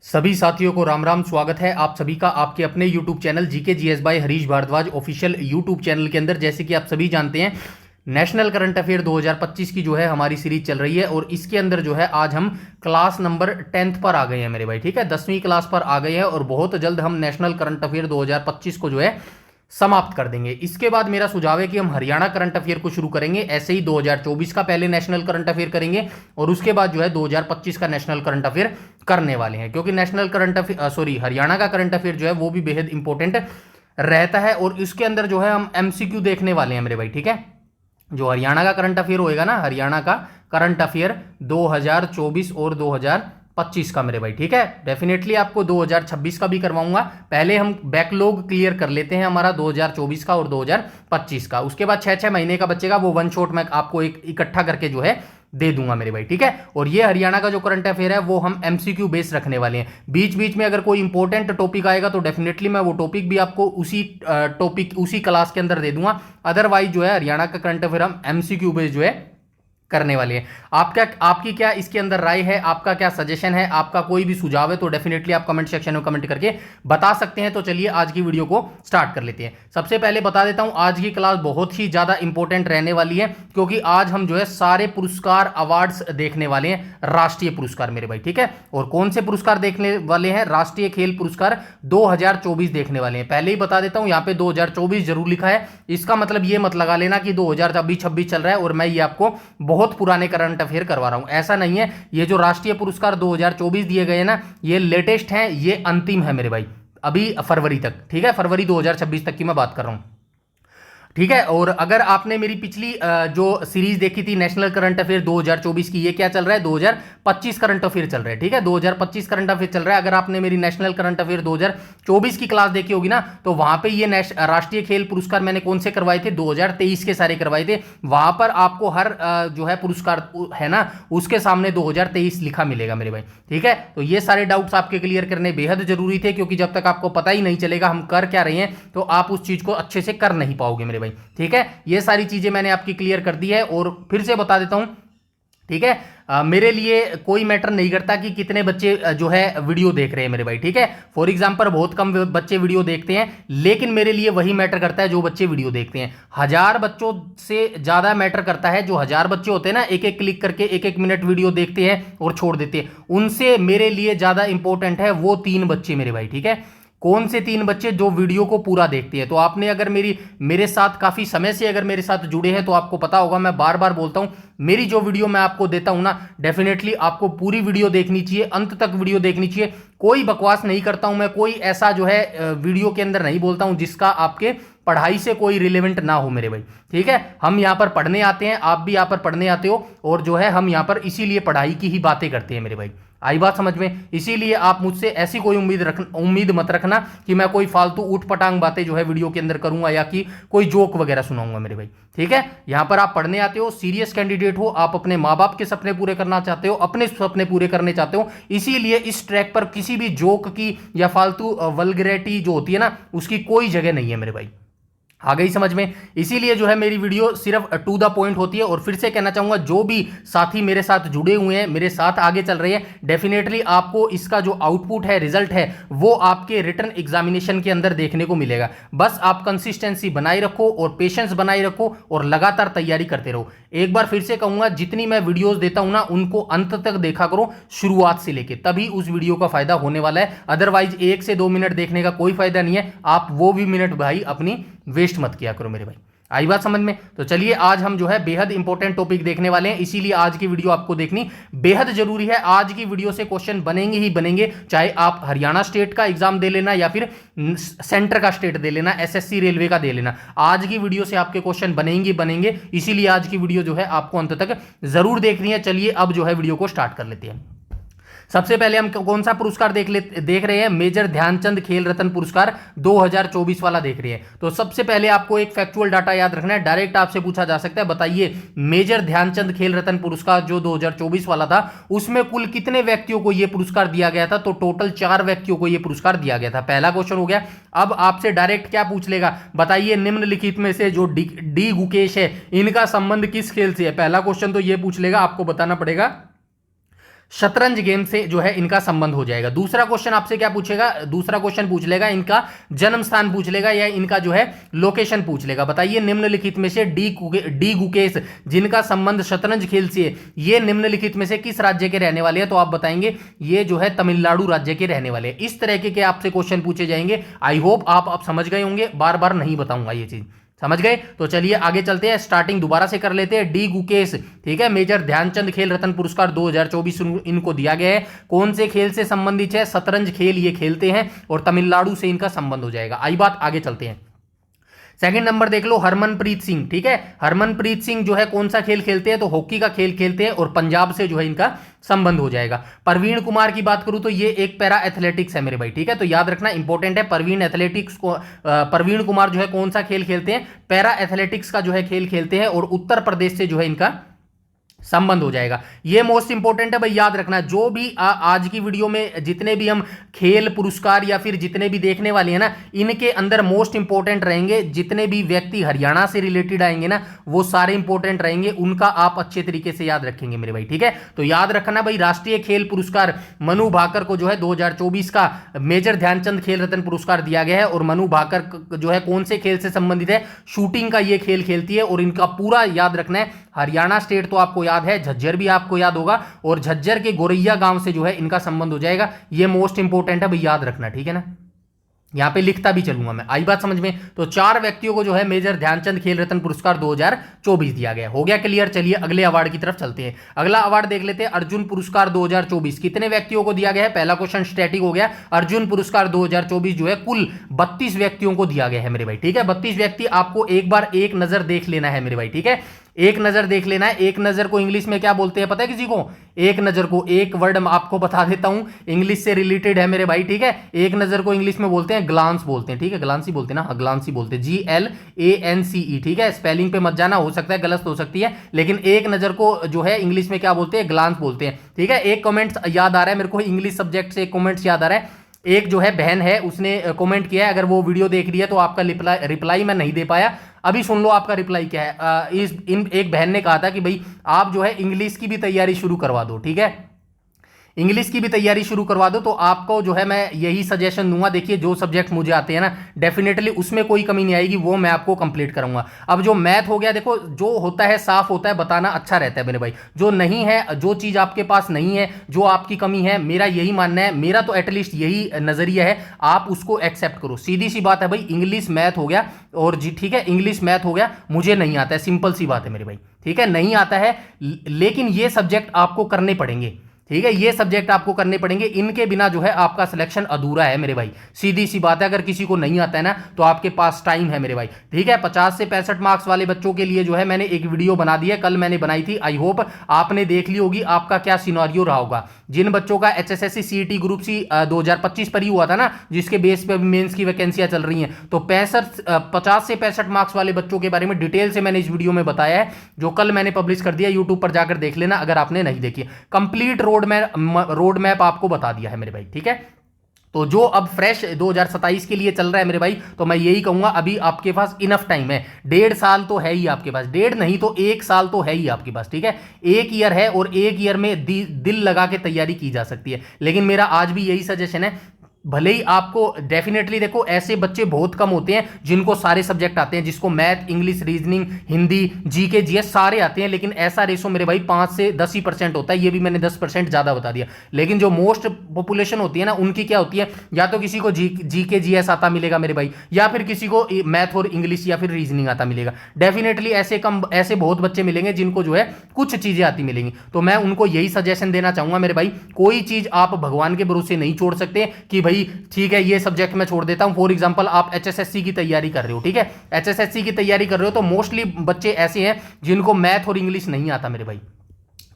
सभी साथियों को राम राम। स्वागत है आप सभी का आपके अपने YouTube channel GK GS by Harish Bhardwaj official YouTube channel के अंदर। जैसे कि आप सभी जानते हैं, नेशनल करंट अफेयर 2025 की जो है हमारी सीरीज चल रही है और इसके अंदर जो है आज हम क्लास नंबर 10th पर आ गए हैं मेरे भाई। ठीक है, 10वीं क्लास पर आ गए हैं और बहुत जल्द हम नेशनल करंट अफेयर 2025 को जो है समाप्त कर देंगे। इसके बाद मेरा सुझाव है कि हम हरियाणा करंट अफेयर को शुरू करेंगे। ऐसे ही 2024 का पहले नेशनल करंट अफेयर करेंगे और उसके बाद जो है 2025 का नेशनल करंट अफेयर करने वाले हैं, क्योंकि नेशनल करंट अफेयर हरियाणा का करंट अफेयर जो है वो भी बेहद इंपॉर्टेंट रहता है और इसके अंदर जो है हम एमसीक्यू देखने वाले हैं मेरे भाई। ठीक है, जो हरियाणा का करंट अफेयर होएगा ना, हरियाणा का करंट अफेयर 2024 और 2025 का मेरे भाई। ठीक है, डेफिनेटली आपको 2026 का भी करवाऊंगा। पहले हम बैकलॉग क्लियर कर लेते हैं हमारा 2024 का और 2025 का, उसके बाद 6-6 महीने का बचेगा वो वन शॉट में आपको एक इकट्ठा करके जो है दे दूंगा मेरे भाई। ठीक है, और ये हरियाणा का जो करंट अफेयर है वो हम एमसीक्यू बेस रखने वाले हैं। बीच बीच में अगर कोई इंपॉर्टेंट टॉपिक आएगा तो डेफिनेटली मैं वो टॉपिक भी आपको उसी टॉपिक उसी क्लास के अंदर दे दूंगा। अदरवाइज जो है हरियाणा का करंट अफेयर हम एमसीक्यू बेस जो है करने वाले हैं। आपकी क्या इसके अंदर राय है, आपका क्या सजेशन है, आपका कोई भी सुझाव है तो डेफिनेटली आप कमेंट सेक्शन में कमेंट करके बता सकते हैं। तो चलिए आज की वीडियो को स्टार्ट कर लेते हैं। सबसे पहले बता देता हूं, आज की क्लास बहुत ही ज्यादा इंपॉर्टेंट रहने वाली है, क्योंकि आज हम जो है सारे पुरस्कार अवार्ड्स देखने वाले हैं, राष्ट्रीय पुरस्कार मेरे भाई। ठीक है, और कौन से पुरस्कार देखने वाले हैं? राष्ट्रीय खेल पुरस्कार 2024 देखने वाले हैं। पहले ही बता देता हूं, यहां पे 2024 जरूर लिखा है, इसका मतलब ये मत लगा लेना कि 2026 चल रहा है और मैं ये आपको बहुत पुराने करंट अफेयर करवा रहा हूं। ऐसा नहीं है, ये जो राष्ट्रीय पुरस्कार 2024 दिए गए ना, ये लेटेस्ट हैं, ये अंतिम है मेरे भाई, अभी फरवरी तक। ठीक है, फरवरी 2026 तक की मैं बात कर रहा हूं। ठीक है, और अगर आपने मेरी पिछली जो सीरीज देखी थी नेशनल करंट अफेयर 2024 की, ये क्या चल रहा है? 2025 करंट अफेयर चल रहा है। ठीक है, 2025 करंट अफेयर चल रहा है। अगर आपने मेरी नेशनल करंट अफेयर 2024 की क्लास देखी होगी ना, तो वहां पे ये राष्ट्रीय खेल पुरस्कार मैंने कौन से करवाए थे? 2023 के सारे करवाए थे। वहां पर आपको हर जो है पुरस्कार है ना, उसके सामने 2023 लिखा मिलेगा मेरे भाई। ठीक है, तो ये सारे डाउट्स आपके क्लियर करने बेहद जरूरी थे, क्योंकि जब तक आपको पता ही नहीं चलेगा हम कर क्या रहे हैं तो आप उस चीज को अच्छे से कर नहीं पाओगे मेरे भाई। ठीक है, ये सारी चीजें मैंने आपकी क्लियर कर दी है और फिर से बता देता हूं। ठीक है, मेरे लिए कोई मैटर नहीं करता कि कितने बच्चे जो है वीडियो देख रहे हैं मेरे भाई। ठीक है, फॉर एग्जांपल बहुत कम बच्चे वीडियो देखते हैं, लेकिन मेरे लिए वही मैटर करता है जो बच्चे वीडियो देखते हैं। 1000 बच्चों से ज्यादा मैटर करता है, जो 1000 बच्चे होते हैं ना, एक एक क्लिक करके 1-1 मिनट वीडियो देखते हैं और छोड़ देते हैं, उनसे मेरे लिए ज्यादा इंपॉर्टेंट है वो 3 बच्चे मेरे भाई। ठीक है, कौन से 3 बच्चे? जो वीडियो को पूरा देखते हैं। तो आपने अगर मेरे साथ काफी समय से अगर मेरे साथ जुड़े हैं तो आपको पता होगा, मैं बार बार बोलता हूं, मेरी जो वीडियो मैं आपको देता हूं ना, डेफिनेटली आपको पूरी वीडियो देखनी चाहिए, अंत तक वीडियो देखनी चाहिए। कोई बकवास नहीं करता हूं मैं, कोई ऐसा जो है वीडियो के अंदर नहीं बोलता हूं जिसका आपके पढ़ाई से कोई रिलेवेंट ना हो मेरे भाई। ठीक है, हम यहां पर पढ़ने आते हैं, आप भी यहां पर पढ़ने आते हो, और जो है हम यहां पर इसीलिए पढ़ाई की ही बातें करते हैं मेरे भाई। आई बात समझ में? इसीलिए आप मुझसे ऐसी कोई उम्मीद मत रखना कि मैं कोई फालतू ऊट पटांग बातें जो है वीडियो के अंदर करूंगा या कि कोई जोक वगैरह सुनाऊंगा मेरे भाई। ठीक है, यहां पर आप पढ़ने आते हो, सीरियस कैंडिडेट हो, आप अपने माँ बाप के सपने पूरे करना चाहते हो, अपने सपने पूरे करने चाहते हो, इसीलिए इस ट्रैक पर किसी भी जोक की या फालतू वल्गैरिटी जो होती है ना, उसकी कोई जगह नहीं है मेरे भाई। आ गई समझ में? इसीलिए जो है मेरी वीडियो सिर्फ टू द पॉइंट होती है। और फिर से कहना चाहूंगा, जो भी साथी मेरे साथ जुड़े हुए हैं, मेरे साथ आगे चल रहे हैं, डेफिनेटली आपको इसका जो आउटपुट है, रिजल्ट है, वो आपके रिटन एग्जामिनेशन के अंदर देखने को मिलेगा। बस आप कंसिस्टेंसी बनाए रखो और पेशेंस बनाए रखो और लगातार तैयारी करते रहो। एक बार फिर से कहूंगा, जितनी मैं वीडियोस देता हूं ना, उनको अंत तक देखा करो, शुरुआत से लेके, तभी उस वीडियो का फायदा होने वाला है। अदरवाइज 1 से 2 मिनट देखने का कोई फायदा नहीं है। आप वो भी मिनट भाई अपनी वेस्ट मत किया करो मेरे भाई। आई बात समझ में? तो चलिए आज हम जो है बेहद इंपॉर्टेंट टॉपिक देखने वाले हैं, इसीलिए आज की वीडियो आपको देखनी बेहद जरूरी है। आज की वीडियो से क्वेश्चन बनेंगे ही बनेंगे, चाहे आप हरियाणा स्टेट का एग्जाम दे लेना या फिर सेंटर का स्टेट दे लेना, एसएससी रेलवे का दे लेना, आज की वीडियो से आपके क्वेश्चन बनेंगे। इसीलिए आज की वीडियो जो है आपको अंत तक जरूर देखनी है। चलिए अब जो है वीडियो को स्टार्ट कर लेते हैं। सबसे पहले हम कौन सा पुरस्कार देख रहे हैं? मेजर ध्यानचंद खेल रत्न पुरस्कार 2024 वाला देख रहे हैं। तो सबसे पहले आपको एक फैक्चुअल डाटा याद रखना है, डायरेक्ट आपसे पूछा जा सकता है, बताइए मेजर ध्यानचंद खेल रत्न पुरस्कार जो 2024 वाला था, उसमें कुल कितने व्यक्तियों को यह पुरस्कार दिया गया था? तो टोटल 4 व्यक्तियों को यह पुरस्कार दिया गया था। पहला क्वेश्चन हो गया। अब आपसे डायरेक्ट क्या पूछ लेगा? बताइए निम्नलिखित में से जो डी गुकेश है, इनका संबंध किस खेल से है? पहला क्वेश्चन तो यह पूछ लेगा, आपको बताना पड़ेगा शतरंज गेम से जो है इनका संबंध हो जाएगा। दूसरा क्वेश्चन आपसे क्या पूछेगा, दूसरा क्वेश्चन पूछ लेगा इनका जन्म स्थान पूछ लेगा या इनका जो है लोकेशन पूछ लेगा। बताइए निम्नलिखित में से डी गुकेश जिनका संबंध शतरंज खेल से, ये निम्नलिखित में से किस राज्य के रहने वाले हैं? तो आप बताएंगे ये जो है तमिलनाडु राज्य के रहने वाले हैं। इस तरह के आपसे क्वेश्चन पूछे जाएंगे। आई होप आप समझ गए होंगे, बार बार नहीं बताऊंगा ये चीज, समझ गए? तो चलिए आगे चलते हैं, स्टार्टिंग दोबारा से कर लेते हैं। डी गुकेश, ठीक है, मेजर ध्यानचंद खेल रत्न पुरस्कार 2024 इनको दिया गया है। कौन से खेल से संबंधित है? शतरंज खेल ये खेलते हैं और तमिलनाडु से इनका संबंध हो जाएगा। आई बात, आगे चलते हैं। सेकंड नंबर देख लो, हरमनप्रीत सिंह, ठीक है, हरमनप्रीत सिंह जो है कौन सा खेल खेलते हैं? तो हॉकी का खेल खेलते हैं और पंजाब से जो है इनका संबंध हो जाएगा। प्रवीण कुमार की बात करूं तो ये एक पैरा एथलेटिक्स है मेरे भाई, ठीक है, तो याद रखना इंपॉर्टेंट है। प्रवीण कुमार जो है कौन सा खेल खेलते हैं? पैरा एथलेटिक्स का जो है खेल खेलते हैं और उत्तर प्रदेश से जो है इनका संबंध हो जाएगा। ये मोस्ट इंपॉर्टेंट है भाई, याद रखना। जो भी आज की वीडियो में जितने भी हम खेल पुरस्कार या फिर जितने भी देखने वाले हैं ना, इनके अंदर मोस्ट इंपॉर्टेंट रहेंगे जितने भी व्यक्ति हरियाणा से रिलेटेड आएंगे ना, वो सारे इंपॉर्टेंट रहेंगे, उनका आप अच्छे तरीके से याद रखेंगे मेरे भाई, ठीक है। तो याद रखना भाई, राष्ट्रीय खेल पुरस्कार मनु भाकर को जो है 2024 का मेजर ध्यानचंद खेल रत्न पुरस्कार दिया गया है। और मनु भाकर जो है कौन से खेल से संबंधित है? शूटिंग का ये खेल खेलती है और इनका पूरा याद रखना है। हरियाणा स्टेट तो आपको याद है, झज्जर भी आपको याद होगा और झज्जर के गोरैया गांव से जो है इनका संबंध हो जाएगा। ये मोस्ट इंपॉर्टेंट है भाई, याद रखना, ठीक है ना। यहां पे लिखता भी चलूंगा मैं, आई बात समझ में? तो 4 व्यक्तियों को जो है मेजर ध्यानचंद खेल रत्न पुरस्कार 2024 दिया गया। हो गया क्लियर? चलिए अगले अवार्ड की तरफ चलते हैं। अगला अवार्ड देख लेते हैं, अर्जुन पुरस्कार 2024 कितने व्यक्तियों को दिया गया है? पहला क्वेश्चन स्टैटिक हो गया। अर्जुन पुरस्कार 2024 जो है कुल 32 व्यक्तियों को दिया गया है मेरे भाई, ठीक है। 32 व्यक्ति, आपको एक बार एक नजर देख लेना है मेरे भाई, ठीक है, एक नजर देख लेना है। एक नजर को इंग्लिश में क्या बोलते हैं पता है किसी को? एक नजर को, एक वर्ड आपको बता देता हूं, इंग्लिश से रिलेटेड है मेरे भाई, ठीक है। एक नजर को इंग्लिश में बोलते हैं ग्लांस बोलते हैं, ठीक है, ग्लांस ही बोलते हैं ना, ग्लांस ही बोलते हैं, GLANCE, ठीक है। स्पेलिंग पे मत जाना, हो सकता है गलत हो सकती है, लेकिन एक नजर को जो है इंग्लिश में क्या बोलते हैं? ग्लांस बोलते हैं, ठीक है। एक कमेंट याद आ रहा है मेरे को, इंग्लिश सब्जेक्ट से एक कमेंट याद आ रहा है। एक जो है बहन है, उसने कमेंट किया है, अगर वो वीडियो देख रही है तो आपका रिप्लाई मैं नहीं दे पाया, अभी सुन लो आपका रिप्लाई क्या है। एक बहन ने कहा था कि भाई आप जो है इंग्लिश की भी तैयारी शुरू करवा दो, ठीक है, इंग्लिश की भी तैयारी शुरू करवा दो। तो आपको जो है मैं यही सजेशन दूंगा, देखिए जो सब्जेक्ट मुझे आते हैं ना, डेफिनेटली उसमें कोई कमी नहीं आएगी, वो मैं आपको कंप्लीट करूंगा। अब जो मैथ हो गया, देखो जो होता है साफ होता है, बताना अच्छा रहता है मेरे भाई। जो नहीं है, जो चीज़ आपके पास नहीं है, जो आपकी कमी है, मेरा यही मानना है, मेरा तो एटलीस्ट यही नजरिया है, आप उसको एक्सेप्ट करो। सीधी सी बात है भाई, इंग्लिश मैथ हो गया और जी, ठीक है, इंग्लिश मैथ हो गया, मुझे नहीं आता है, सिंपल सी बात है मेरे भाई, ठीक है, नहीं आता है, लेकिन ये सब्जेक्ट आपको करने पड़ेंगे, ठीक है, ये सब्जेक्ट आपको करने पड़ेंगे, इनके बिना जो है आपका सिलेक्शन अधूरा है मेरे भाई। सीधी सी बात है, अगर किसी को नहीं आता है ना तो आपके पास टाइम है मेरे भाई, ठीक है। 50 से 65 मार्क्स वाले बच्चों के लिए जो है मैंने एक वीडियो बना दी है, कल मैंने बनाई थी, आई होप आपने देख ली होगी। आपका क्या सिनेरियो रहा होगा, जिन बच्चों का HSSC CET ग्रुप सी 2025 पर ही हुआ था ना, जिसके बेस पे मेंस की वैकेंसियां चल रही हैं, तो 50 से 65 मार्क्स वाले बच्चों के बारे में डिटेल से मैंने इस वीडियो में बताया है, जो कल मैंने पब्लिश कर दिया, यूट्यूब पर जाकर देख लेना अगर आपने नहीं देखी। कंप्लीट रोड मैप आपको बता दिया है मेरे भाई, ठीक है। तो जो अब फ्रेश 2027 के लिए चल रहा है मेरे भाई, तो मैं यही कहूंगा अभी आपके पास इनफ टाइम है, 1.5 साल तो है ही आपके पास, 1.5 नहीं तो 1 साल तो है ही आपके पास, ठीक है। 1 ईयर है और 1 ईयर में दिल लगा के तैयारी की जा सकती है। लेकिन मेरा आज भी यही सजेशन है, भले ही आपको डेफिनेटली, देखो ऐसे बच्चे बहुत कम होते हैं जिनको सारे सब्जेक्ट आते हैं, जिसको math, English, reasoning, Hindi, GK, GS सारे आते हैं, लेकिन ऐसा रेशो मेरे भाई 5 से 10 ही % होता है, ये भी मैंने 10% ज्यादा बता दिया। लेकिन जो मोस्ट पॉपुलेशन होती है ना, उनकी क्या होती है, या तो किसी को जीके जीएस आता मिलेगा मेरे भाई, या फिर किसी को मैथ और इंग्लिश या फिर रीजनिंग आता मिलेगा। डेफिनेटली ऐसे बहुत बच्चे मिलेंगे जिनको जो है कुछ चीजें आती मिलेंगी। तो मैं उनको यही सजेशन देना चाहूंगा मेरे भाई, कोई चीज आप भगवान के भरोसे नहीं छोड़ सकते कि भाई ठीक है ये सब्जेक्ट मैं छोड़ देता हूं। फॉर एग्जांपल आप HSSC की तैयारी कर रहे हो, ठीक है, HSSC की तैयारी कर रहे हो, तो मोस्टली बच्चे ऐसे हैं जिनको मैथ और इंग्लिश नहीं आता मेरे भाई,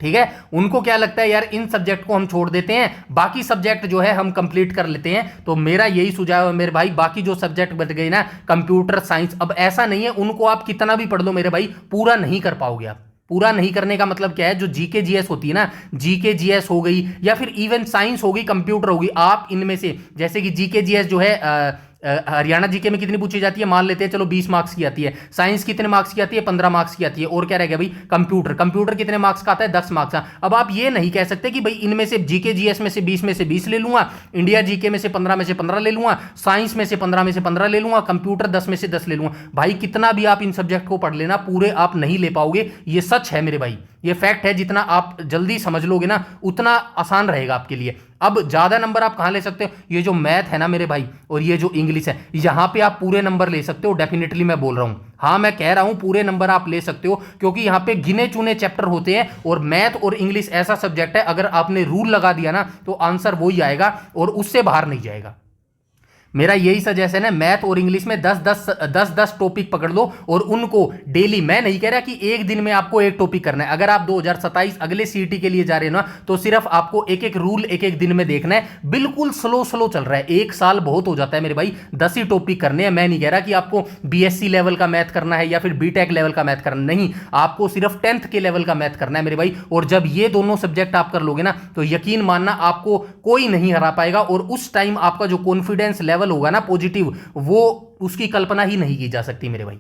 ठीक है। उनको क्या लगता है, यार इन सब्जेक्ट को हम छोड़ देते हैं, बाकी सब्जेक्ट जो है हम कंप्लीट कर लेते हैं। तो मेरा यही सुझाव है मेरे भाई, बाकी जो सब्जेक्ट बच गए ना, कंप्यूटर साइंस, अब ऐसा नहीं है उनको आप कितना भी पढ़ लो मेरे भाई, पूरा नहीं कर पाओगे आप। पूरा नहीं करने का मतलब क्या है, जो जीके जीएस होती है ना, जीके जीएस हो गई या फिर इवन साइंस होगी, कंप्यूटर होगी, आप इनमें से जैसे कि जीके जीएस जो है हरियाणा जीके में कितनी पूछी जाती है, मान लेते हैं चलो 20 मार्क्स की आती है। साइंस कितने मार्क्स की आती है, 15 मार्क्स की आती है। और क्या रह गया भाई, कंप्यूटर, कंप्यूटर कितने मार्क्स का आता है, 10 मार्क्स का। अब आप ये नहीं कह सकते कि भाई इनमें से जीके जीएस में से 20 ले लूंगा, इंडिया जीके में से 15 ले लूंगा, साइंस में से 15 ले लूंगा, कंप्यूटर 10 में से 10 ले लूंगा। भाई कितना भी आप इन सब्जेक्ट को पढ़ लेना, पूरे आप नहीं ले पाओगे, ये सच है मेरे भाई, ये फैक्ट है। जितना आप जल्दी समझ लोगे ना उतना आसान रहेगा आपके लिए। अब ज्यादा नंबर आप कहां ले सकते हो, ये जो मैथ है ना मेरे भाई और ये जो इंग्लिश है, यहां पे आप पूरे नंबर ले सकते हो, डेफिनेटली मैं बोल रहा हूं। हाँ मैं कह रहा हूं पूरे नंबर आप ले सकते हो, क्योंकि यहां पे गिने चुने चैप्टर होते हैं। और मैथ और इंग्लिश ऐसा सब्जेक्ट है, अगर आपने रूल लगा दिया ना तो आंसर वही आएगा और उससे बाहर नहीं जाएगा। मेरा यही सजेशन है, मैथ और इंग्लिश में 10 टॉपिक पकड़ लो और उनको डेली, मैं नहीं कह रहा कि एक दिन में आपको एक टॉपिक करना है। अगर आप 2027 अगले सीईटी के लिए जा रहे हो ना तो सिर्फ आपको एक एक रूल एक एक दिन में देखना है। बिल्कुल स्लो स्लो चल रहा है, एक साल बहुत हो जाता है मेरे भाई, 10 ही टॉपिक करने हैं। मैं नहीं कह रहा कि आपको बीएससी लेवल का मैथ करना है या फिर बीटेक लेवल का मैथ करना, नहीं, आपको सिर्फ 10th के लेवल का मैथ करना है मेरे भाई। और जब ये दोनों सब्जेक्ट आप कर लोगे ना तो यकीन मानना आपको कोई नहीं हरा पाएगा। और उस टाइम आपका जो कॉन्फिडेंस लेवल होगा ना पॉजिटिव, वो उसकी कल्पना ही नहीं की जा सकती मेरे भाई।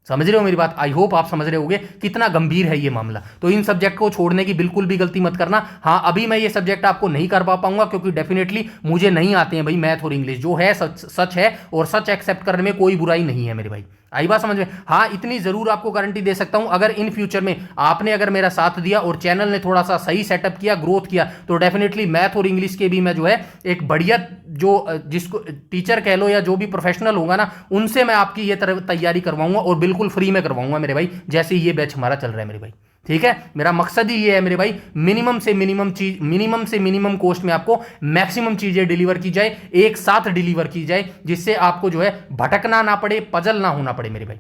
समझ रहे हो मेरी बात, आई होप आप समझ रहे होगे कितना गंभीर है ये मामला। तो इन सब्जेक्ट को छोड़ने की बिल्कुल भी गलती मत करना। हाँ अभी मैं ये सब्जेक्ट आपको नहीं कर पाऊंगा क्योंकि डेफिनेटली मुझे नहीं आते हैं भाई मैथ और इंग्लिश, जो है सच है और सच एक्सेप्ट करने में कोई बुराई नहीं है मेरे भाई। आई बात समझ में। हाँ इतनी जरूर आपको गारंटी दे सकता हूं, अगर इन फ्यूचर में आपने अगर मेरा साथ दिया और चैनल ने थोड़ा सा सही सेटअप किया, ग्रोथ किया, तो डेफिनेटली मैथ और इंग्लिश के भी मैं जो है एक बढ़िया जो जिसको टीचर कह लो या जो भी प्रोफेशनल होगा ना उनसे मैं आपकी ये तरह तैयारी करवाऊंगा और बिल्कुल फ्री में करवाऊंगा मेरे भाई, जैसे ये बैच हमारा चल रहा है मेरे भाई। ठीक है, मेरा मकसद ही ये है मेरे भाई, मिनिमम से मिनिमम कॉस्ट में आपको मैक्सिमम चीजें डिलीवर की जाए, एक साथ डिलीवर की जाए, जिससे आपको जो है भटकना ना पड़े, पजल ना होना पड़े मेरे भाई।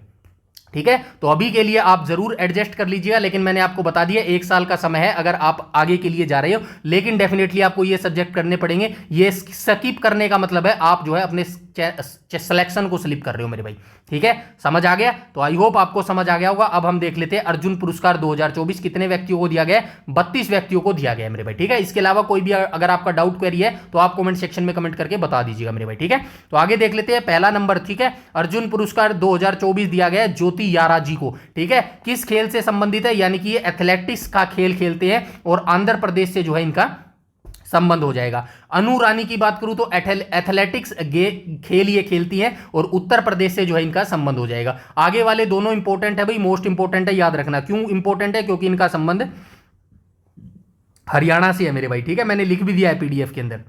ठीक है, तो अभी के लिए आप जरूर एडजस्ट कर लीजिएगा, लेकिन मैंने आपको बता दिया 1 साल का समय है अगर आप आगे के लिए जा रहे हो, लेकिन डेफिनेटली आपको ये सब्जेक्ट करने पड़ेंगे। ये स्किप करने का मतलब है आप जो है अपने सिलेक्शन को स्लिप कर रहे हो मेरे भाई। ठीक है, समझ आ गया? तो आई होप आपको समझ आ गया होगा। अब हम देख लेते हैं अर्जुन पुरस्कार 2024 कितने व्यक्तियों को दिया गया है, 32 व्यक्तियों को दिया गया है मेरे भाई। ठीक है, इसके अलावा कोई भी अगर आपका डाउट क्वेरी है तो आप कमेंट सेक्शन में कमेंट करके बता दीजिएगा मेरे भाई। ठीक है, तो आगे देख लेते हैं पहला नंबर। ठीक है, अर्जुन पुरस्कार 2024 दिया गया है ज्योति यारा जी को। ठीक है, किस खेल से संबंधित है, यानी कि ये एथलेटिक्स का खेल खेलते हैं और आंध्र प्रदेश से जो है इनका संबंध हो जाएगा। अनु रानी की बात करूं तो एथलेटिक्स खेल ये खेलती हैं और उत्तर प्रदेश से जो है इनका संबंध हो जाएगा। आगे वाले दोनों इंपॉर्टेंट है भाई, मोस्ट इंपॉर्टेंट है, याद रखना। क्यों इंपॉर्टेंट है? क्योंकि इनका संबंध हरियाणा से है मेरे भाई। ठीक है, मैंने लिख भी दिया है पीडीएफ के अंदर।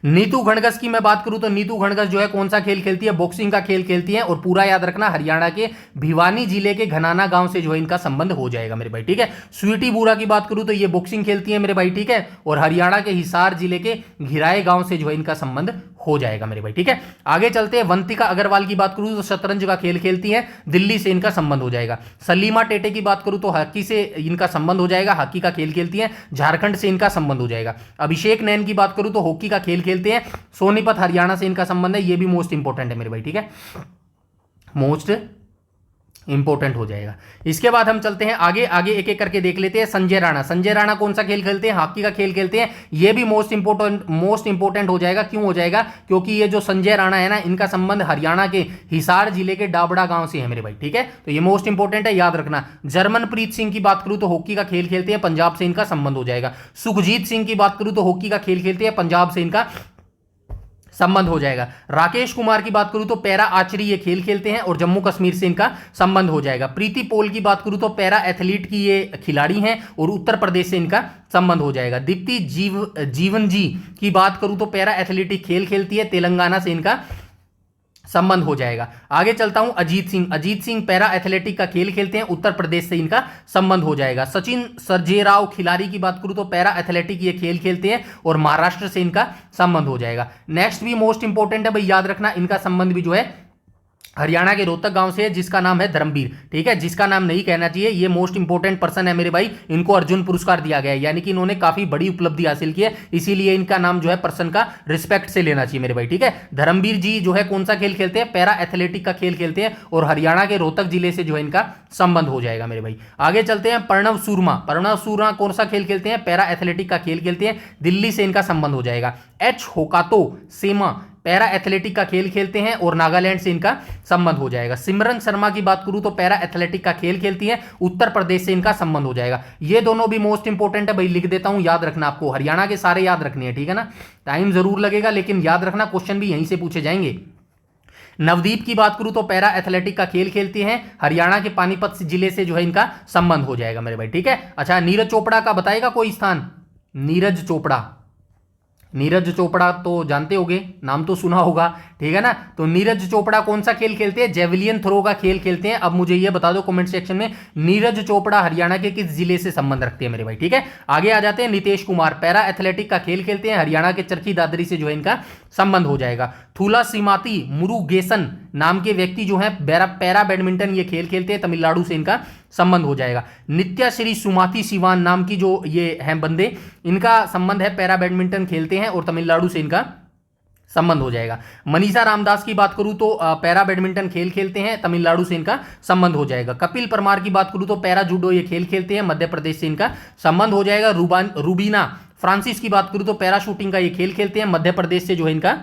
नीतू घणगस की मैं बात करूं तो नीतू घणगस जो है कौन सा खेल खेलती है, बॉक्सिंग का खेल खेलती है और पूरा याद रखना हरियाणा के भिवानी जिले के घनाना गांव से जो है इनका संबंध हो जाएगा मेरे भाई। ठीक है, स्वीटी बूरा की बात करूं तो ये बॉक्सिंग खेलती है मेरे भाई। ठीक है, और हरियाणा के हिसार जिले के घिराए गांव से जो है इनका संबंध हो जाएगा मेरे भाई। ठीक है, आगे चलते हैं। वंतिका अग्रवाल की बात करूं तो शतरंज का खेल खेलती हैं, दिल्ली से इनका संबंध हो जाएगा। सलीमा टेटे की बात करूं तो हॉकी से इनका संबंध हो जाएगा, हॉकी का खेल खेलती हैं, झारखंड से इनका संबंध हो जाएगा। अभिषेक नैन की बात करूं तो हॉकी का खेल खेलते हैं, सोनीपत हरियाणा से इनका संबंध है, ये भी मोस्ट इंपॉर्टेंट है मेरे भाई। ठीक है, मोस्ट इंपॉर्टेंट हो जाएगा। इसके बाद हम चलते हैं आगे एक एक करके देख लेते हैं। संजय राणा, संजय राणा कौन सा खेल खेलते हैं, हॉकी का खेल खेलते हैं, ये भी मोस्ट इंपॉर्टेंट हो जाएगा। क्यों हो जाएगा? क्योंकि ये जो संजय राणा है ना, इनका संबंध हरियाणा के हिसार जिले के डाबड़ा गांव से है मेरे भाई। ठीक है, तो ये मोस्ट इंपॉर्टेंट है, याद रखना। जर्मनप्रीत सिंह की बात करूं तो हॉकी का खेल खेलते हैं, पंजाब से इनका संबंध हो जाएगा। सुखजीत सिंह की बात करूं तो हॉकी का खेल खेलते हैं, पंजाब से इनका संबंध हो जाएगा। राकेश कुमार की बात करूं तो पैरा आर्चरी ये खेल खेलते हैं और जम्मू कश्मीर से इनका संबंध हो जाएगा। प्रीति पोल की बात करूं तो पैरा एथलीट की ये खिलाड़ी हैं और उत्तर प्रदेश से इनका संबंध हो जाएगा। दीप्ति जीवन जी की बात करूं तो पैरा एथलेटिक खेल खेलती है, तेलंगाना से इनका संबंध हो जाएगा। आगे चलता हूं। अजीत सिंह पैरा एथलेटिक का खेल खेलते हैं, उत्तर प्रदेश से इनका संबंध हो जाएगा। सचिन सर्जेराव खिलाड़ी की बात करूं तो पैरा एथलेटिक ये खेल खेलते हैं और महाराष्ट्र से इनका संबंध हो जाएगा। नेक्स्ट भी मोस्ट इंपॉर्टेंट है भाई, याद रखना, इनका संबंध भी जो है हरियाणा के रोहतक गांव से है, जिसका नाम है धर्मवीर। ठीक है, जिसका नाम नहीं कहना चाहिए, ये मोस्ट इंपॉर्टेंट पर्सन है मेरे भाई, इनको अर्जुन पुरस्कार दिया गया है, यानी कि इन्होंने काफी बड़ी उपलब्धि हासिल की है, इसीलिए इनका नाम जो है पर्सन का रिस्पेक्ट से लेना चाहिए मेरे भाई। ठीक है, धर्मवीर जी जो है कौन सा खेल खेलते हैं, पैरा एथलेटिक का खेल खेलते हैं और हरियाणा के रोहतक जिले से जो है इनका संबंध हो जाएगा मेरे भाई। आगे चलते हैं। प्रणव सूरमा कौन सा खेल खेलते हैं, पैरा एथलेटिक का खेल खेलते हैं, दिल्ली से इनका संबंध हो जाएगा। एच होकातो सेमा पैरा एथलेटिक का खेल खेलते हैं और नागालैंड से इनका संबंध हो जाएगा। सिमरन शर्मा की बात करूं तो पैरा एथलेटिक का खेल खेलती है, उत्तर प्रदेश से इनका संबंध हो जाएगा। ये दोनों भी मोस्ट इंपोर्टेंट है भाई, लिख देता हूं, याद रखना आपको, हरियाणा के सारे याद रखने हैं, ठीक है ना। टाइम जरूर लगेगा लेकिन याद रखना, क्वेश्चन भी यहीं से पूछे जाएंगे। नवदीप की बात करूं तो पैरा एथलेटिक का खेल खेलती हैं, हरियाणा के पानीपत जिले से जो है इनका संबंध हो जाएगा मेरे भाई, ठीक है। अच्छा, नीरज चोपड़ा का बताएगा कोई स्थान? नीरज चोपड़ा, नीरज चोपड़ा तो जानते होंगे, नाम तो सुना होगा, ठीक है ना। तो नीरज चोपड़ा कौन सा खेल खेलते हैं? जेवलियन थ्रो का खेल खेलते हैं। अब मुझे ये बता दो कमेंट सेक्शन में, नीरज चोपड़ा हरियाणा के किस जिले से संबंध रखते हैं मेरे भाई, ठीक है। आगे आ जाते हैं, नितेश कुमार पैरा एथलेटिक का खेल खेलते हैं, हरियाणा के चरखी दादरी से जो है इनका संबंध हो जाएगा। थूला सीमाती मुरुगेसन नाम के व्यक्ति जो है पैरा बैडमिंटन ये खेल खेलते हैं, तमिलनाडु से इनका संबंध हो जाएगा। नित्या श्री सुमाती सिवान नाम की जो ये हैं बंदे, इनका संबंध है, पैरा बैडमिंटन खेलते हैं और तमिलनाडु से इनका संबंध हो जाएगा। मनीषा रामदास की बात करूं तो पैरा बैडमिंटन खेल खेलते हैं, तमिलनाडु से इनका संबंध हो जाएगा। कपिल परमार की बात करूं तो पैरा जूडो ये खेल खेलते हैं, मध्य प्रदेश से इनका संबंध हो जाएगा। रूबीना फ्रांसिस की बात करूं तो पैरा शूटिंग का ये खेल खेलते हैं, मध्य प्रदेश से जो है इनका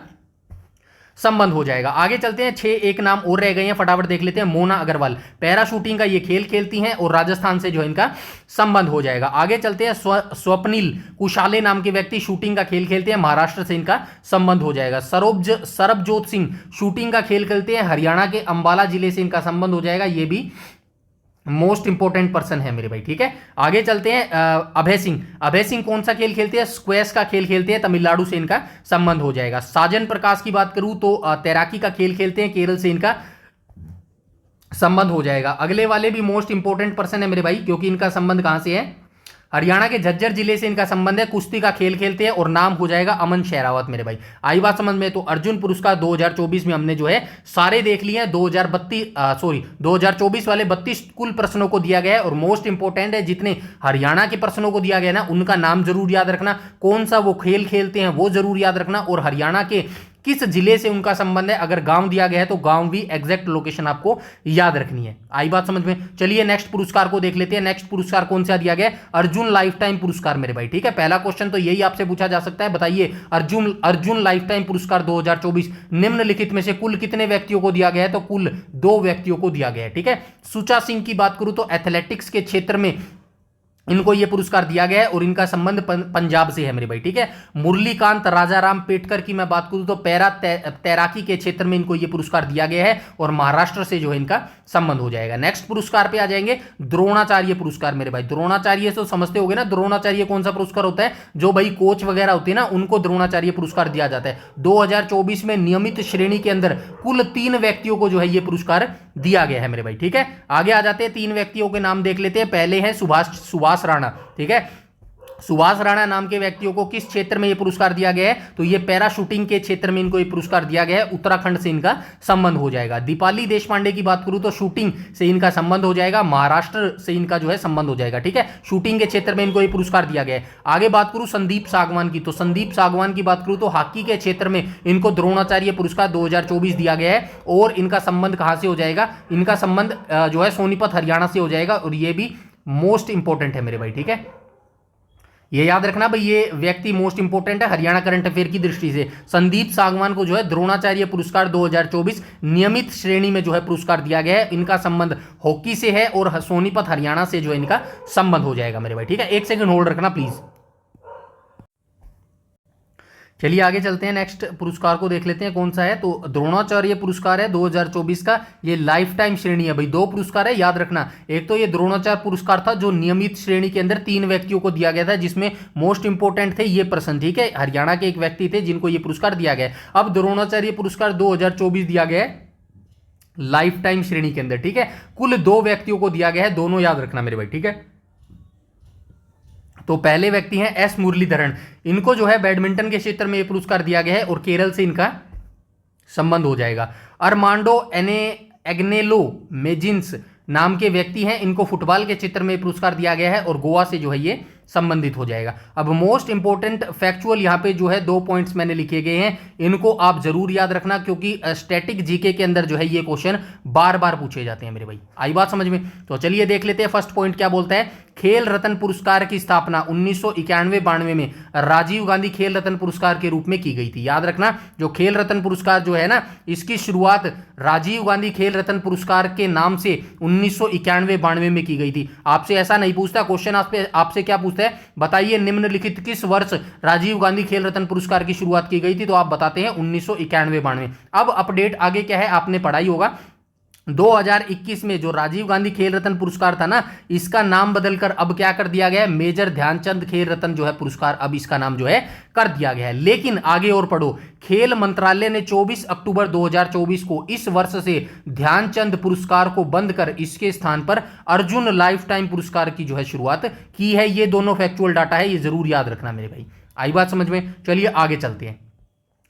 संबंध हो जाएगा। आगे चलते हैं, 6 नाम और रह गए हैं, फटाफट देख लेते हैं। मोना अग्रवाल पैरा शूटिंग का ये खेल खेलती हैं और राजस्थान से जो है इनका संबंध हो जाएगा। आगे चलते हैं, स्वप्निल कुशाले नाम के व्यक्ति शूटिंग का खेल खेलते हैं, महाराष्ट्र से इनका संबंध हो जाएगा। सरबजोत सिंह शूटिंग का खेल खेलते हैं, हरियाणा के अंबाला जिले से इनका संबंध हो जाएगा, ये भी मोस्ट इंपोर्टेंट पर्सन है मेरे भाई, ठीक है। आगे चलते हैं, अभय सिंह कौन सा खेल खेलते हैं? स्क्वैश का खेल खेलते हैं, तमिलनाडु से इनका संबंध हो जाएगा। साजन प्रकाश की बात करूं तो तैराकी का खेल खेलते हैं, केरल से इनका संबंध हो जाएगा। अगले वाले भी मोस्ट इंपोर्टेंट पर्सन है मेरे भाई, क्योंकि इनका संबंध कहां से है? हरियाणा के झज्जर जिले से इनका संबंध है, कुश्ती का खेल खेलते हैं और नाम हो जाएगा अमन शेरावत मेरे भाई। आई बात समझ में? तो अर्जुन पुरस्कार 2024 में हमने जो है सारे देख लिए हैं, 2024 वाले 32 कुल प्रश्नों को दिया गया है और मोस्ट इंपोर्टेंट है, जितने हरियाणा के प्रश्नों को दिया गया ना उनका नाम जरूर याद रखना, कौन सा वो खेल खेलते हैं वो जरूर याद रखना, और हरियाणा के किस जिले से उनका संबंध है। अगर गांव दिया गया है तो गांव भी एग्जैक्ट लोकेशन आपको याद रखनी है। आई बात समझ में? चलिए नेक्स्ट पुरस्कार को देख लेते हैं। नेक्स्ट पुरस्कार कौन सा दिया गया है? अर्जुन लाइफ टाइम पुरस्कार मेरे भाई, ठीक है। पहला क्वेश्चन तो यही आपसे पूछा जा सकता है, बताइए अर्जुन लाइफ टाइम पुरस्कार 2024 निम्नलिखित में से कुल कितने व्यक्तियों को दिया गया है? तो कुल 2 व्यक्तियों को दिया गया है, ठीक है। सुचा सिंह की बात करूं तो एथलेटिक्स के क्षेत्र में इनको यह पुरस्कार दिया गया है और इनका संबंध पंजाब से है मेरे भाई, ठीक है। मुरलीकांत राजाराम पेटकर की मैं बात करूं तो पैरा तैराकी के क्षेत्र में इनको यह पुरस्कार दिया गया है और महाराष्ट्र से जो है इनका संबंध हो जाएगा। नेक्स्ट पुरस्कार पे आ जाएंगे, द्रोणाचार्य पुरस्कार मेरे भाई। द्रोणाचार्य तो समझते होगे ना, द्रोणाचार्य कौन सा पुरस्कार होता है? जो भाई कोच वगैरह होते हैं ना उनको द्रोणाचार्य पुरस्कार दिया जाता है। 2024 में नियमित श्रेणी के अंदर कुल 3 व्यक्तियों को जो है यह पुरस्कार दिया गया है मेरे भाई, ठीक है। आगे आ जाते हैं, 3 व्यक्तियों के नाम देख लेते हैं। पहले हैं सुभाष राणा, ठीक है। सुभाष राणा नाम के व्यक्तियों को किस क्षेत्र में यह पुरस्कार दिया गया है? तो यह पैरा शूटिंग के क्षेत्र में इनको यह पुरस्कार दिया गया है, उत्तराखंड से इनका संबंध हो जाएगा। दीपाली देशपांडे की बात करूं तो शूटिंग से इनका संबंध हो जाएगा, महाराष्ट्र से इनका जो है संबंध हो जाएगा, ठीक है। शूटिंग के क्षेत्र में इनको यह पुरस्कार दिया गया है। आगे बात करूं संदीप सागवान की, तो संदीप सागवान की बात करूं तो हॉकी के क्षेत्र में इनको द्रोणाचार्य पुरस्कार 2024 दिया गया है और इनका संबंध कहां से हो जाएगा? इनका संबंध जो है सोनीपत हरियाणा से हो जाएगा और यह भी मोस्ट इंपोर्टेंट है मेरे भाई, ठीक है। ये याद रखना भाई, ये व्यक्ति मोस्ट इंपोर्टेंट है हरियाणा करंट अफेयर की दृष्टि से। संदीप सागवान को जो है द्रोणाचार्य पुरस्कार 2024 नियमित श्रेणी में जो है पुरस्कार दिया गया है। इनका संबंध हॉकी से है और सोनीपत हरियाणा से जो है इनका संबंध हो जाएगा मेरे भाई, ठीक है। 1 सेकंड होल्ड रखना प्लीज। चलिए आगे चलते हैं, नेक्स्ट पुरस्कार को देख लेते हैं कौन सा है। तो द्रोणाचार्य पुरस्कार है 2024 का, ये लाइफ टाइम श्रेणी है भाई। 2 पुरस्कार है, याद रखना। एक तो ये द्रोणाचार्य पुरस्कार था जो नियमित श्रेणी के अंदर 3 व्यक्तियों को दिया गया था, जिसमें मोस्ट इंपोर्टेंट थे ये पर्सन, ठीक है। हरियाणा के एक व्यक्ति थे जिनको ये पुरस्कार दिया गया। अब द्रोणाचार्य पुरस्कार 2024 दिया गया है लाइफ टाइम श्रेणी के अंदर, ठीक है। कुल 2 व्यक्तियों को दिया गया है, दोनों याद रखना मेरे भाई, ठीक है। तो पहले व्यक्ति हैं एस मुरलीधरन, इनको जो है बैडमिंटन के क्षेत्र में यह पुरस्कार दिया गया है और केरल से इनका संबंध हो जाएगा। अरमांडो एग्नेलो मेजिन्स नाम के व्यक्ति हैं, इनको फुटबॉल के क्षेत्र में पुरस्कार दिया गया है और गोवा से जो है ये संबंधित हो जाएगा। अब मोस्ट इंपोर्टेंट फैक्चुअल यहाँ पे जो है 2 पॉइंट्स मैंने लिखे गए हैं, इनको आप जरूर याद रखना क्योंकि स्टैटिक जीके के अंदर जो है ये क्वेश्चन बार बार पूछे जाते हैं मेरे भाई। आई बात समझ में? तो चलिए देख लेते हैं फर्स्ट पॉइंट क्या बोलता है। खेल रत्न पुरस्कार की स्थापना 1991-92 में राजीव गांधी खेल रत्न पुरस्कार के रूप में की गई थी। याद रखना, जो खेल रत्न पुरस्कार जो है ना, इसकी शुरुआत राजीव गांधी खेल रत्न पुरस्कार के नाम से 1991-92 में की गई थी। आपसे ऐसा नहीं पूछता क्वेश्चन, आपसे क्या पूछता है, बताइए निम्नलिखित किस वर्ष राजीव गांधी खेल रत्न पुरस्कार की शुरुआत की गई थी, तो आप बताते हैं 1991-92। अब अपडेट आगे क्या है, आपने पढ़ाई होगा 2021 में जो राजीव गांधी खेल रत्न पुरस्कार था ना, इसका नाम बदलकर अब क्या कर दिया गया है, मेजर ध्यानचंद खेल रत्न जो है पुरस्कार, अब इसका नाम जो है कर दिया गया है। लेकिन आगे और पढ़ो, खेल मंत्रालय ने 24 अक्टूबर 2024 को इस वर्ष से ध्यानचंद पुरस्कार को बंद कर इसके स्थान पर अर्जुन लाइफ टाइम पुरस्कार की जो है शुरुआत की है। ये दोनों फैक्चुअल डाटा है, ये जरूर याद रखना मेरे भाई। आई बात समझ में? चलिए आगे चलते हैं,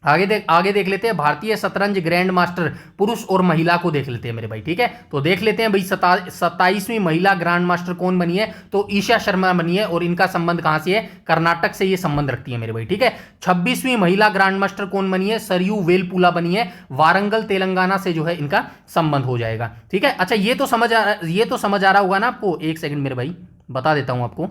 आगे देख लेते हैं भारतीय शतरंज ग्रैंड मास्टर पुरुष और महिला को देख लेते हैं मेरे भाई। ठीक है, तो देख लेते हैं भाई 27वीं महिला ग्रैंड मास्टर कौन बनी है, तो ईशा शर्मा बनी है, और इनका संबंध कहां से है, कर्नाटक से ये संबंध रखती है मेरे भाई। ठीक है, 26वीं महिला ग्रैंड मास्टर कौन बनी है, सरयू वेलपुला बनी है, वारंगल तेलंगाना से जो है इनका संबंध हो जाएगा। ठीक है, अच्छा ये तो समझ आ रहा होगा ना आपको, एक सेकंड मेरे भाई बता देता हूं आपको।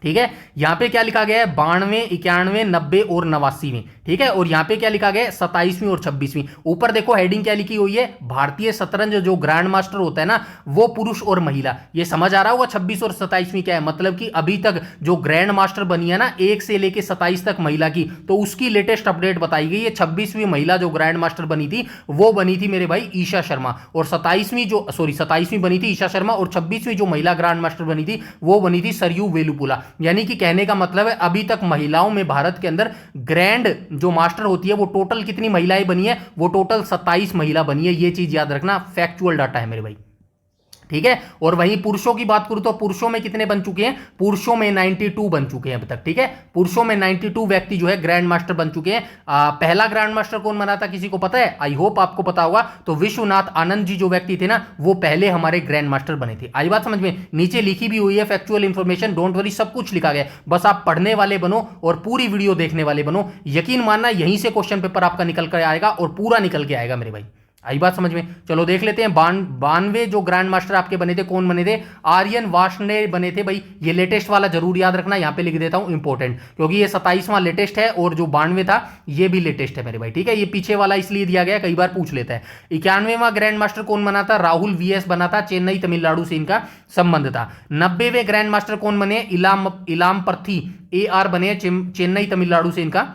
ठीक है, यहां पे क्या लिखा गया है, 92, 91, 90 और 89वीं। ठीक है, और यहां पे क्या लिखा गया है, 27वीं और 26वीं। ऊपर देखो हेडिंग क्या लिखी हुई है, भारतीय शतरंज जो ग्रैंड मास्टर होता है ना, वो पुरुष और महिला। ये समझ आ रहा होगा 26 और 27वीं क्या है, मतलब कि अभी तक जो ग्रैंड मास्टर बनी है ना 1 से लेके 27 तक महिला की, तो उसकी लेटेस्ट अपडेट बताई गई है। 26वीं महिला जो ग्रैंड मास्टर बनी थी वो बनी थी मेरे भाई ईशा शर्मा, और 27वीं बनी थी ईशा शर्मा, और 26वीं जो महिला ग्रैंड मास्टर बनी थी वो बनी थी सरयू वेलुपुला। यानी कि कहने का मतलब है अभी तक महिलाओं में भारत के अंदर ग्रैंड जो मास्टर होती है वो टोटल कितनी महिलाएं बनी है, वो टोटल 27 महिला बनी है। ये चीज याद रखना, फैक्चुअल डाटा है मेरे भाई। ठीक है, और वहीं पुरुषों की बात करूं तो पुरुषों में कितने बन चुके हैं, पुरुषों में 92 बन चुके हैं अब तक। ठीक है, पुरुषों में 92 व्यक्ति जो है ग्रैंड मास्टर बन चुके हैं। पहला ग्रैंड मास्टर कौन बना था, किसी को पता है? आई होप आपको पता होगा। तो विश्वनाथ आनंद जी जो व्यक्ति थे ना, वो पहले हमारे ग्रैंड मास्टर बने थे। आई बात समझ में? नीचे लिखी भी हुई है फैक्चुअल इंफॉर्मेशन, डोंट वरी, सब कुछ लिखा गया, बस आप पढ़ने वाले बनो और पूरी वीडियो देखने वाले बनो। यकीन मानना यहीं से क्वेश्चन पेपर आपका निकल कर आएगा, और पूरा निकल के आएगा मेरे भाई। आई बात समझ में? चलो देख लेते हैं 92 जो ग्रैंड मास्टर आपके बने थे, कौन बने थे, आर्यन वार्ष्णेय बने थे भाई। ये लेटेस्ट वाला जरूर याद रखना, यहां पे लिख देता हूं इंपॉर्टेंट, क्योंकि ये 27वां लेटेस्ट है और जो 92 था ये भी लेटेस्ट है मेरे भाई। ठीक है, ये पीछे वाला इसलिए दिया गया, कई बार पूछ लेता है। 91वां ग्रैंड मास्टर कौन बना था, राहुल वीएस बना था, चेन्नई तमिलनाडु से इनका संबंध था। 90वें ग्रैंड मास्टर कौन बने, इलाम पर्थी AR बने, चेन्नई तमिलनाडु से इनका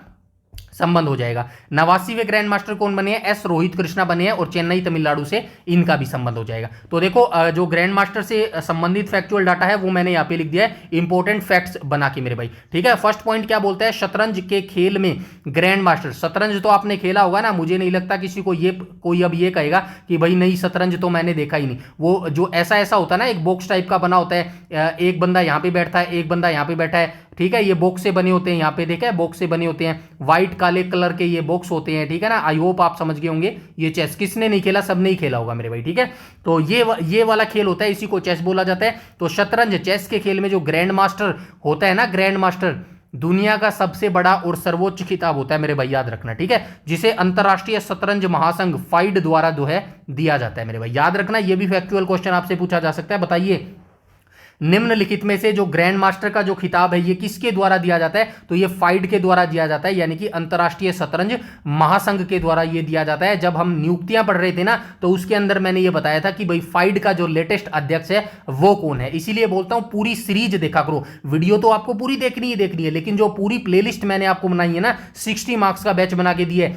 संबंध हो जाएगा। 89वें ग्रैंड मास्टर कौन बने हैं, S रोहित कृष्णा बने हैं, और चेन्नई तमिलनाडु से इनका भी संबंध हो जाएगा। तो देखो जो ग्रैंड मास्टर से संबंधित फैक्चुअल डाटा है वो मैंने यहाँ पे लिख दिया है, इंपॉर्टेंट फैक्ट्स बना के मेरे भाई। ठीक है, फर्स्ट पॉइंट क्या बोलता है, शतरंज के खेल में ग्रैंड मास्टर, शतरंज तो आपने खेला होगा ना, मुझे नहीं लगता किसी को कोई अब ये कहेगा कि भाई नहीं शतरंज तो मैंने देखा ही नहीं। वो जो ऐसा होता है ना, एक बॉक्स टाइप का बना होता है, एक बंदा यहाँ पे बैठता है, एक बंदा यहाँ पे बैठा है। ठीक है, ये बॉक्स से बने होते हैं, यहाँ पे देखा है बॉक्स से बने होते हैं, व्हाइट काले कलर के ये बॉक्स होते हैं। ठीक है ना, आई होप आप समझ गए होंगे। ये चेस किसने नहीं खेला, सबने ही खेला होगा मेरे भाई। ठीक है, तो ये वाला खेल होता है, इसी को चेस बोला जाता है। तो शतरंज चेस के खेल में जो ग्रैंड मास्टर होता है ना, ग्रैंड मास्टर दुनिया का सबसे बड़ा और सर्वोच्च खिताब होता है मेरे भाई, याद रखना। ठीक है, जिसे अंतरराष्ट्रीय शतरंज महासंघ फाइड द्वारा जो है दिया जाता है मेरे भाई, याद रखना। ये भी फैक्चुअल क्वेश्चन आपसे पूछा जा सकता है। बताइए निम्नलिखित में से जो ग्रैंड मास्टर का जो खिताब है ये किसके द्वारा दिया जाता है, तो ये फाइड के द्वारा दिया जाता है, यानी कि अंतरराष्ट्रीय शतरंज महासंघ के द्वारा ये दिया जाता है। जब हम नियुक्तियां पढ़ रहे थे ना, तो उसके अंदर मैंने ये बताया था कि भाई फाइड का जो लेटेस्ट अध्यक्ष है वो कौन है। इसीलिए बोलता हूं पूरी सीरीज देखा करो, वीडियो तो आपको पूरी देखनी है, लेकिन जो पूरी प्लेलिस्ट मैंने आपको बनाई है ना, 60 मार्क्स का बैच बना के दिए,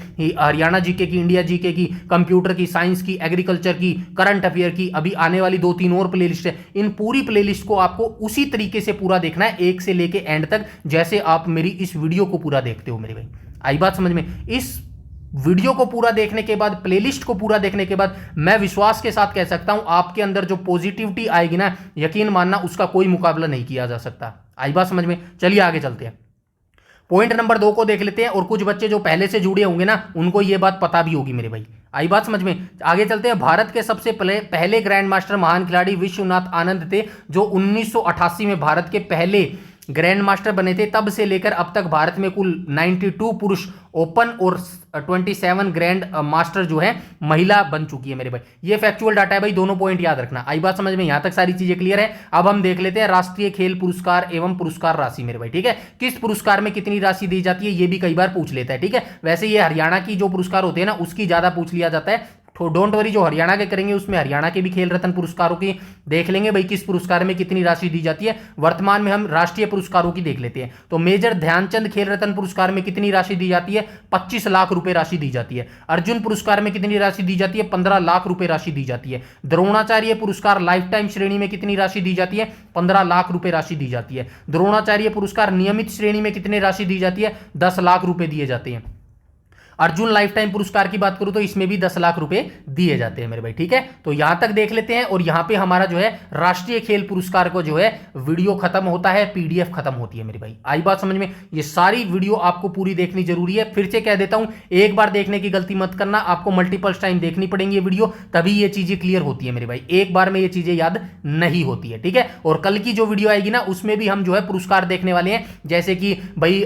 हरियाणा जीके की, इंडिया जीके की, कंप्यूटर की, साइंस की, एग्रीकल्चर की, करंट अफेयर की, अभी आने वाली 2-3 और प्लेलिस्ट है। इन पूरी प्लेलिस्ट आपको उसी तरीके से पूरा देखना है, एक से लेके एंड तक, जैसे आप मेरी इस वीडियो को पूरा देखते हो मेरे भाई। आई बात समझ में? इस वीडियो को पूरा देखने के बाद, प्लेलिस्ट को पूरा देखने के बाद, मैं विश्वास के साथ कह सकता हूं आपके अंदर जो पॉजिटिविटी आएगी ना, यकीन मानना उसका कोई मुकाबला नहीं किया जा सकता। आई बात समझ में? चलिए आगे चलते हैं, पॉइंट नंबर 2 को देख लेते हैं। और कुछ बच्चे जो पहले से जुड़े होंगे ना, उनको यह बात पता भी होगी मेरे भाई। आई बात समझ में? आगे चलते हैं। भारत के सबसे पहले ग्रैंड मास्टर महान खिलाड़ी विश्वनाथ आनंद थे, जो 1988 में भारत के पहले ग्रैंड मास्टर बने थे तब से लेकर अब तक भारत में कुल 92 पुरुष ओपन और 27 ग्रैंड मास्टर जो है महिला बन चुकी है मेरे भाई। ये फैक्चुअल डाटा है भाई, दोनों पॉइंट याद रखना। आई बात समझ में? यहां तक सारी चीजें क्लियर है। अब हम देख लेते हैं राष्ट्रीय खेल पुरस्कार एवं पुरस्कार राशि मेरे भाई, ठीक है। किस पुरस्कार में कितनी राशि दी जाती है ये भी कई बार पूछ लेता है, ठीक है। वैसे ये हरियाणा की जो पुरस्कार होते हैं ना उसकी ज्यादा पूछ लिया जाता है, तो डोंट वरी, जो हरियाणा के करेंगे उसमें हरियाणा के भी खेल रत्न पुरस्कारों की देख लेंगे भाई, किस पुरस्कार में कितनी राशि दी जाती है। वर्तमान में हम राष्ट्रीय पुरस्कारों की देख लेते हैं। तो मेजर ध्यानचंद खेल रत्न पुरस्कार में कितनी राशि दी जाती है? 25 लाख रुपए राशि दी जाती है। अर्जुन पुरस्कार में कितनी राशि दी जाती है? 15 लाख रुपए राशि दी जाती है। द्रोणाचार्य पुरस्कार लाइफ टाइम श्रेणी में कितनी राशि दी जाती है? 15 लाख रुपए राशि दी जाती है। द्रोणाचार्य पुरस्कार नियमित श्रेणी में कितनी राशि दी जाती है? 10 लाख रुपए दिए जाते हैं। अर्जुन लाइफ टाइम पुरस्कार की बात करूं तो इसमें भी 10 लाख रुपए दिए जाते हैं मेरे भाई, ठीक है। तो यहां तक देख लेते हैं और यहां पे हमारा जो है राष्ट्रीय खेल पुरस्कार को जो है वीडियो खत्म होता है, पीडीएफ खत्म होती है मेरे भाई। आई बात समझ में? ये सारी वीडियो आपको पूरी देखनी जरूरी है। फिर से कह देता हूं, एक बार देखने की गलती मत करना, आपको मल्टीपल टाइम देखनी पड़ेंगी ये वीडियो, तभी ये चीजें क्लियर होती है मेरे भाई। एक बार में ये चीजें याद नहीं होती है, ठीक है। और कल की जो वीडियो आएगी ना उसमें भी हम जो है पुरस्कार देखने वाले हैं, जैसे कि भाई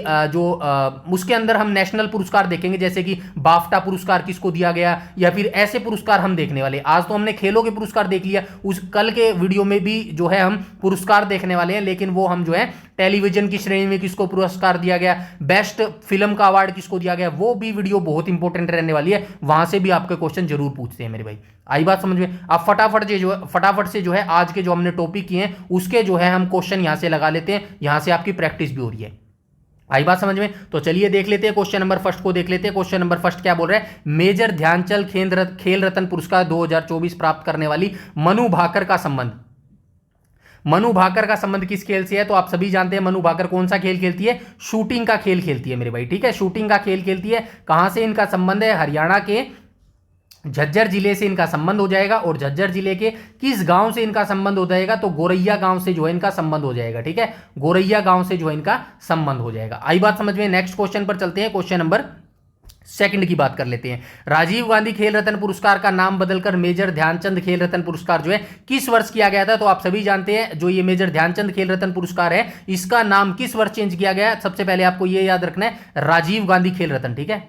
उसके अंदर हम नेशनल पुरस्कार देखेंगे, जैसे कि बाफ्टा पुरस्कार किसको दिया गया, या फिर ऐसे पुरस्कार हम देखने वाले। आज तो हमने खेलों के पुरस्कार देख लिया, उस कल के वीडियो में भी जो है हम पुरस्कार देखने वाले हैं, लेकिन वो हम जो है टेलीविजन की श्रेणी में किसको पुरस्कार दिया गया, बेस्ट फिल्म का अवार्ड किसको दिया गया, वो भी वीडियो बहुत इंपॉर्टेंट रहने वाली है। वहां से भी आपके क्वेश्चन जरूर पूछते हैं मेरे भाई। आई बात समझ में? आप फटाफट से जो है आज के जो हमने टॉपिक किए हैं उसके जो है हम क्वेश्चन यहां से लगा लेते हैं, यहां से आपकी प्रैक्टिस भी हो रही है। आई बात समझ में? तो चलिए देख लेते हैं क्वेश्चन नंबर फर्स्ट को देख लेते हैं। क्वेश्चन नंबर फर्स्ट क्या बोल रहा है? मेजर ध्यानचंद खेल रत्न पुरस्कार 2024 प्राप्त करने वाली मनु भाकर का संबंध। मनु भाकर का संबंध किस खेल से है? तो आप सभी जानते हैं मनु भाकर कौन सा खेल खेलती है? शूटिंग का खेल खेलती है मेरे भाई, ठीक है। शूटिंग का खेल खेलती है। कहां से इनका संबंध है? हरियाणा के झज्जर जिले से इनका संबंध हो जाएगा। और झज्जर जिले के किस गांव से इनका संबंध हो जाएगा? तो गोरैया गांव से जो है इनका संबंध हो जाएगा, ठीक है। गोरैया गांव से जो है इनका संबंध हो जाएगा। आई बात समझ में? नेक्स्ट क्वेश्चन पर चलते हैं। क्वेश्चन नंबर सेकंड की बात कर लेते हैं। राजीव गांधी खेल रत्न पुरस्कार का नाम बदलकर मेजर ध्यानचंद खेल रत्न पुरस्कार जो है किस वर्ष किया गया था? तो आप सभी जानते हैं जो ये मेजर ध्यानचंद खेल रत्न पुरस्कार है इसका नाम किस वर्ष चेंज किया गया? सबसे पहले आपको ये याद रखना है, राजीव गांधी खेल रत्न, ठीक है।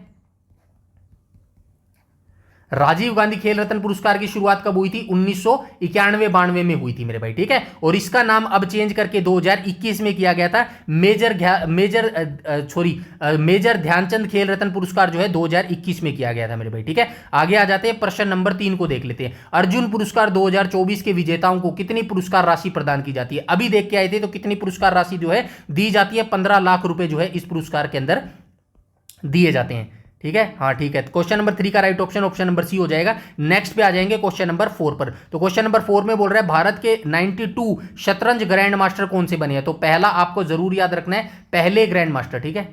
राजीव गांधी खेल रत्न पुरस्कार की शुरुआत कब हुई थी? 1991-92 में हुई थी मेरे भाई, ठीक है। और इसका नाम अब चेंज करके 2021 में किया गया था। मेजर ध्यानचंद खेल रत्न पुरस्कार जो है 2021 में किया गया था मेरे भाई, ठीक है। आगे आ जाते हैं, प्रश्न नंबर 3 को देख लेते हैं। अर्जुन पुरस्कार 2024 के विजेताओं को कितनी पुरस्कार राशि प्रदान की जाती है? अभी देख के आए थे, तो कितनी पुरस्कार राशि जो है दी जाती है? 15 लाख रुपए जो है इस पुरस्कार के अंदर दिए जाते हैं, ठीक है। हाँ ठीक है। क्वेश्चन नंबर 3 का राइट ऑप्शन नंबर सी हो जाएगा। नेक्स्ट पे आ जाएंगे क्वेश्चन नंबर 4 पर। तो क्वेश्चन नंबर 4 में बोल रहा है भारत के 92 शतरंज ग्रैंड मास्टर कौन से बने हैं? तो पहला आपको जरूर याद रखना है, पहले ग्रैंड मास्टर, ठीक है।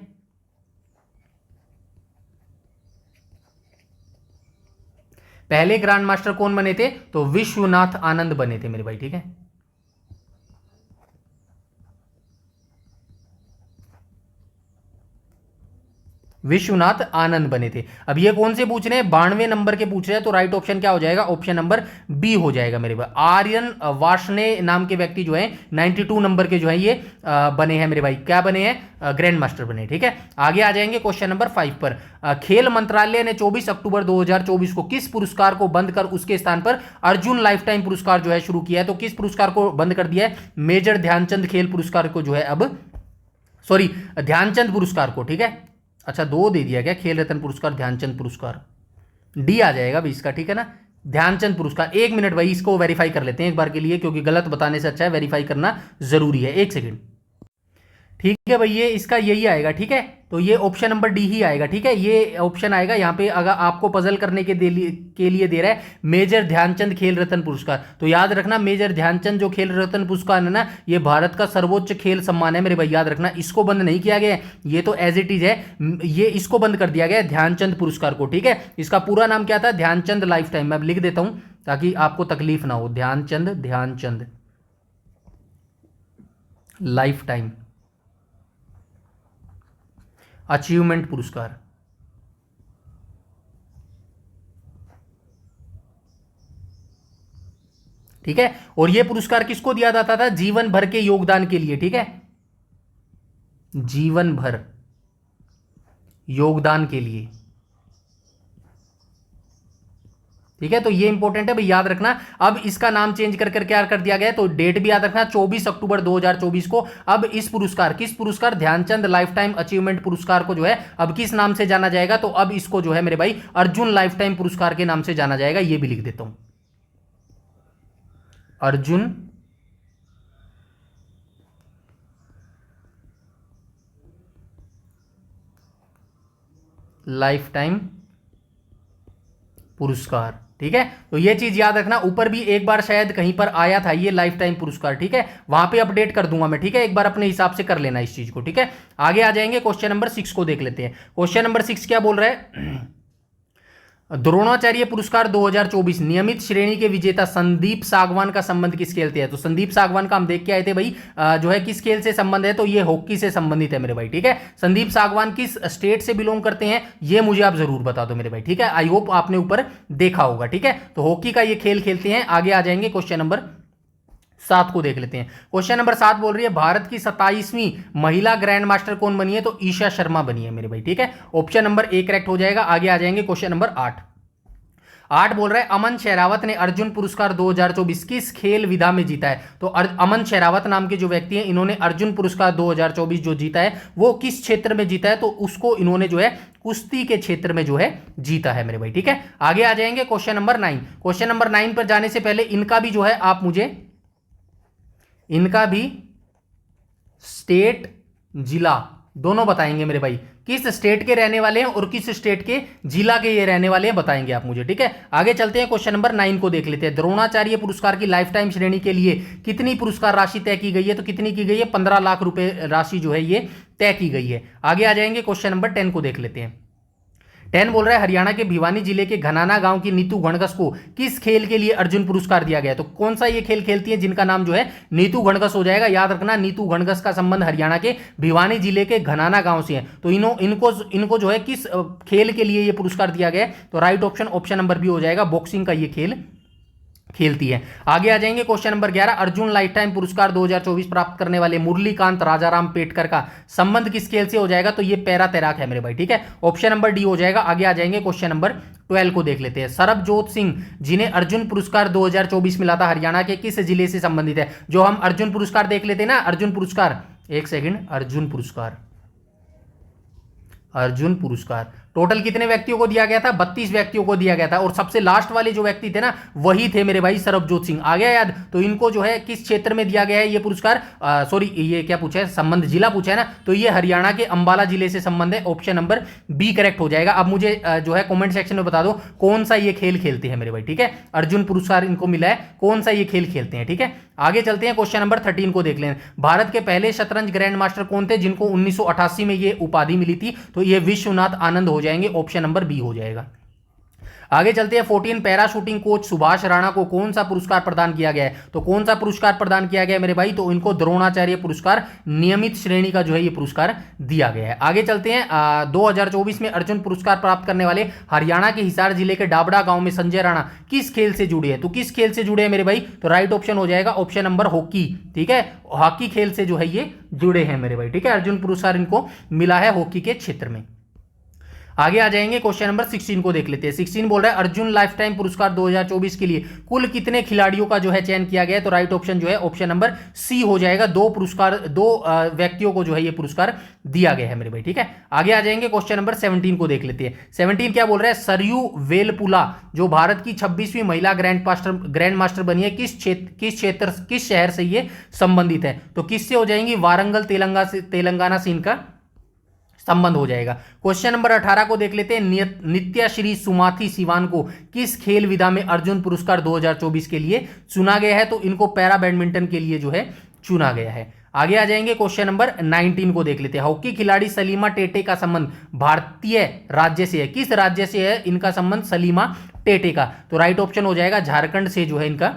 पहले ग्रैंड मास्टर कौन बने थे? तो विश्वनाथ आनंद बने थे मेरे भाई, ठीक है। विश्वनाथ आनंद बने थे। अब ये कौन से पूछ रहे हैं? 92 नंबर के पूछ रहे हैं। तो राइट ऑप्शन क्या हो जाएगा? ऑप्शन नंबर बी हो जाएगा मेरे भाई। आर्यन वार्ष्णे नाम के व्यक्ति जो है 92 नंबर के जो है ये बने हैं मेरे भाई। क्या बने हैं? ग्रैंड मास्टर बने, ठीक है। आगे आ जाएंगे क्वेश्चन नंबर 5 पर। खेल मंत्रालय ने 24 अक्टूबर 2024 को किस पुरस्कार को बंद कर उसके स्थान पर अर्जुन लाइफ टाइम पुरस्कार जो है शुरू किया है? तो किस पुरस्कार को बंद कर दिया है? मेजर ध्यानचंद खेल पुरस्कार को जो है अब, सॉरी, ध्यानचंद पुरस्कार को, ठीक है। अच्छा, 2 दे दिया गया, खेल रत्न पुरस्कार, ध्यानचंद पुरस्कार, डी आ जाएगा भाई इसका, ठीक है ना। ध्यानचंद पुरस्कार, 1 मिनट भाई, इसको वेरीफाई कर लेते हैं एक बार के लिए, क्योंकि गलत बताने से अच्छा है वेरीफाई करना जरूरी है। 1 सेकेंड, ठीक है भाई, ये इसका यही आएगा, ठीक है। तो ये ऑप्शन नंबर डी ही आएगा, ठीक है। ये ऑप्शन आएगा यहाँ पे। अगर आपको पजल करने के लिए दे रहा है मेजर ध्यानचंद खेल रत्न पुरस्कार, तो याद रखना मेजर ध्यानचंद जो खेल रत्न पुरस्कार है ना, ये भारत का सर्वोच्च खेल सम्मान है मेरे भाई, याद रखना। इसको बंद नहीं किया गया है, ये तो एज इट इज है, ये इसको बंद कर दिया गया है ध्यानचंद पुरस्कार को, ठीक है। इसका पूरा नाम क्या था? Dhyanchand life time. मैं अब लिख देता हूं ताकि आपको तकलीफ ना हो। ध्यानचंद लाइफ टाइम अचीवमेंट पुरस्कार, ठीक है। और यह पुरस्कार किसको दिया जाता था? जीवन भर के योगदान के लिए, ठीक है। जीवन भर योगदान के लिए। ठीक है, तो ये इंपॉर्टेंट है भाई, याद रखना। अब इसका नाम चेंज कर कर क्या कर दिया गया है, तो डेट भी याद रखना 24 अक्टूबर 2024 को। अब इस पुरस्कार, किस पुरस्कार, ध्यानचंद लाइफ टाइम अचीवमेंट पुरस्कार को जो है अब किस नाम से जाना जाएगा, तो अब इसको जो है मेरे भाई अर्जुन लाइफ टाइम पुरस्कार के नाम से जाना जाएगा। ये भी लिख देता हूं, अर्जुन लाइफ टाइम पुरस्कार। ठीक है, तो ये चीज याद रखना। ऊपर भी एक बार शायद कहीं पर आया था ये लाइफ टाइम पुरस्कार। ठीक है, वहां पे अपडेट कर दूंगा मैं। ठीक है, एक बार अपने हिसाब से कर लेना इस चीज को। ठीक है, आगे आ जाएंगे, क्वेश्चन नंबर 6 को देख लेते हैं। क्वेश्चन नंबर 6 क्या बोल रहा है, द्रोणाचार्य पुरस्कार 2024 नियमित श्रेणी के विजेता संदीप सागवान का संबंध किस खेल से है। तो संदीप सागवान का हम देख के आए थे भाई, जो है किस खेल से संबंध है, तो ये हॉकी से संबंधित है मेरे भाई। ठीक है, संदीप सागवान किस स्टेट से बिलोंग करते हैं ये मुझे आप जरूर बता दो मेरे भाई। ठीक है, आई होप आपने ऊपर देखा होगा। ठीक है, तो हॉकी का ये खेल खेलते हैं। आगे आ जाएंगे, क्वेश्चन नंबर 7 को देख लेते हैं। क्वेश्चन नंबर 7 बोल रही है भारत की 27वीं महिला ग्रैंड मास्टर कौन बनी है, तो ईशा शर्मा बनी है मेरे भाई। ठीक है, ऑप्शन नंबर ए करेक्ट हो जाएगा। आगे आ जाएंगे, क्वेश्चन नंबर 8 बोल रहा है अमन शेरावत ने अर्जुन पुरस्कार 2024 किस खेल विधा में जीता है। तो अमन शेरावत नाम के जो व्यक्ति हैं, इन्होंने अर्जुन पुरस्कार 2024 जो जीता है वो किस क्षेत्र में जीता है, तो उसको इन्होंने जो है कुश्ती के क्षेत्र में जो है जीता है मेरे भाई। ठीक है, आगे आ जाएंगे, क्वेश्चन नंबर 9। क्वेश्चन नंबर 9 पर जाने से पहले इनका भी जो है आप मुझे इनका भी स्टेट जिला दोनों बताएंगे मेरे भाई, किस स्टेट के रहने वाले हैं और किस स्टेट के जिला के ये रहने वाले हैं, बताएंगे आप मुझे। ठीक है, आगे चलते हैं, क्वेश्चन नंबर 9 को देख लेते हैं। द्रोणाचार्य पुरस्कार की लाइफ टाइम श्रेणी के लिए कितनी पुरस्कार राशि तय की गई है, तो कितनी की गई है, 15 लाख रुपए राशि जो है ये तय की गई है। आगे आ जाएंगे, क्वेश्चन नंबर 10 को देख लेते हैं। 10 बोल रहा है हरियाणा के भिवानी जिले के घनाना गांव की नीतू गणगस को किस खेल के लिए अर्जुन पुरस्कार दिया गया है। तो कौन सा ये खेल खेलती है जिनका नाम जो है नीतू गणगस हो जाएगा। याद रखना, नीतू गणगस का संबंध हरियाणा के भिवानी जिले के घनाना गांव से है। तो इनको जो है किस खेल के लिए ये पुरस्कार दिया गया है, तो राइट ऑप्शन नंबर बी हो जाएगा, बॉक्सिंग का ये खेल खेलती है। आगे आ जाएंगे, question number 11 Arjun life time पुरस्कार 2024 प्राप्त करने वाले मुरलीकांत राजाराम पेटकर का संबंध किस खेल से हो जाएगा, तो ये पैरा तैराक है मेरे भाई। ठीक है, ऑप्शन नंबर डी हो जाएगा। आगे आ जाएंगे, क्वेश्चन नंबर 12 को देख लेते हैं। सरबजोत सिंह जिन्हें अर्जुन पुरस्कार 2024 मिला था, हरियाणा के किस जिले से संबंधित है। जो हम अर्जुन पुरस्कार देख लेते हैं ना, अर्जुन पुरस्कार, एक सेकंड, अर्जुन पुरस्कार टोटल कितने व्यक्तियों को दिया गया था, 32 व्यक्तियों को दिया गया था। और सबसे लास्ट वाले जो व्यक्ति थे ना, वही थे मेरे भाई सरबजोत सिंह। आ गया याद। तो इनको जो है किस क्षेत्र में दिया गया है ये पुरस्कार, सॉरी ये क्या पूछा है, संबंध जिला पूछा है ना, तो ये हरियाणा के अंबाला जिले से संबंध है। ऑप्शन नंबर बी करेक्ट हो जाएगा। अब मुझे जो है कॉमेंट सेक्शन में बता दो कौन सा ये खेल खेलते हैं मेरे भाई। ठीक है, अर्जुन पुरस्कार इनको मिला है, कौन सा ये खेल खेलते हैं। ठीक है, आगे चलते हैं, क्वेश्चन नंबर 13 को देख लें। भारत के पहले शतरंज ग्रैंड मास्टर कौन थे जिनको 1988 में ये उपाधि मिली थी, तो ये विश्वनाथ आनंद हो जाएंगे। ऑप्शन नंबर बी हो जाएगा। आगे चलते हैं, 14 para shooting coach Subhash Rana को कौन सा पुरस्कार प्रदान किया गया है। तो कौन सा पुरस्कार प्रदान किया गया है मेरे भाई, तो इनको द्रोणाचार्य पुरस्कार नियमित श्रेणी का जो है ये पुरस्कार दिया गया है। आगे चलते हैं, 2024 में अर्जुन पुरस्कार प्राप्त करने वाले हरियाणा के हिसार जिले के डाबड़ा गांव में संजय राणा किस खेल से जुड़े हैं। तो किस खेल से जुड़े हैं मेरे भाई, तो राइट ऑप्शन हो जाएगा, ऑप्शन नंबर हॉकी। ठीक है, हॉकी खेल से जो है ये जुड़े हैं मेरे भाई। ठीक है, अर्जुन पुरस्कार इनको मिला है हॉकी के क्षेत्र में। आगे आ जाएंगे, क्वेश्चन नंबर 16 को देख लेते हैं। 16 बोल रहा है अर्जुन लाइफ टाइम पुरस्कार 2024 के लिए कुल कितने खिलाड़ियों का जो है चयन किया गया है। तो राइट ऑप्शन जो है ऑप्शन नंबर सी हो जाएगा। दो व्यक्तियों को जो है ये पुरस्कार दिया गया है मेरे भाई। ठीक है, आगे आ जाएंगे, क्वेश्चन नंबर 17 को देख लेते हैं। 17 क्या बोल रहा है, सरयू वेलपुला जो भारत की 26वीं महिला ग्रैंड मास्टर बनी है, किस शहर से ये संबंधित है। तो किससे हो जाएंगी, वारंगल तेलंगाना से इनका संबंध हो जाएगा। क्वेश्चन नंबर 18 को देख लेते हैं। नित्या श्री सुमाथी सिवान को किस खेल विधा में अर्जुन पुरस्कार 2024 के लिए चुना गया है। तो इनको पैरा बैडमिंटन के लिए जो है चुना गया है। आगे आ जाएंगे, क्वेश्चन नंबर 19 को देख लेते हैं। हॉकी खिलाड़ी सलीमा टेटे का संबंध भारतीय राज्य से है, किस राज्य से है इनका संबंध सलीमा टेटे का। तो राइट ऑप्शन हो जाएगा, झारखंड से जो है इनका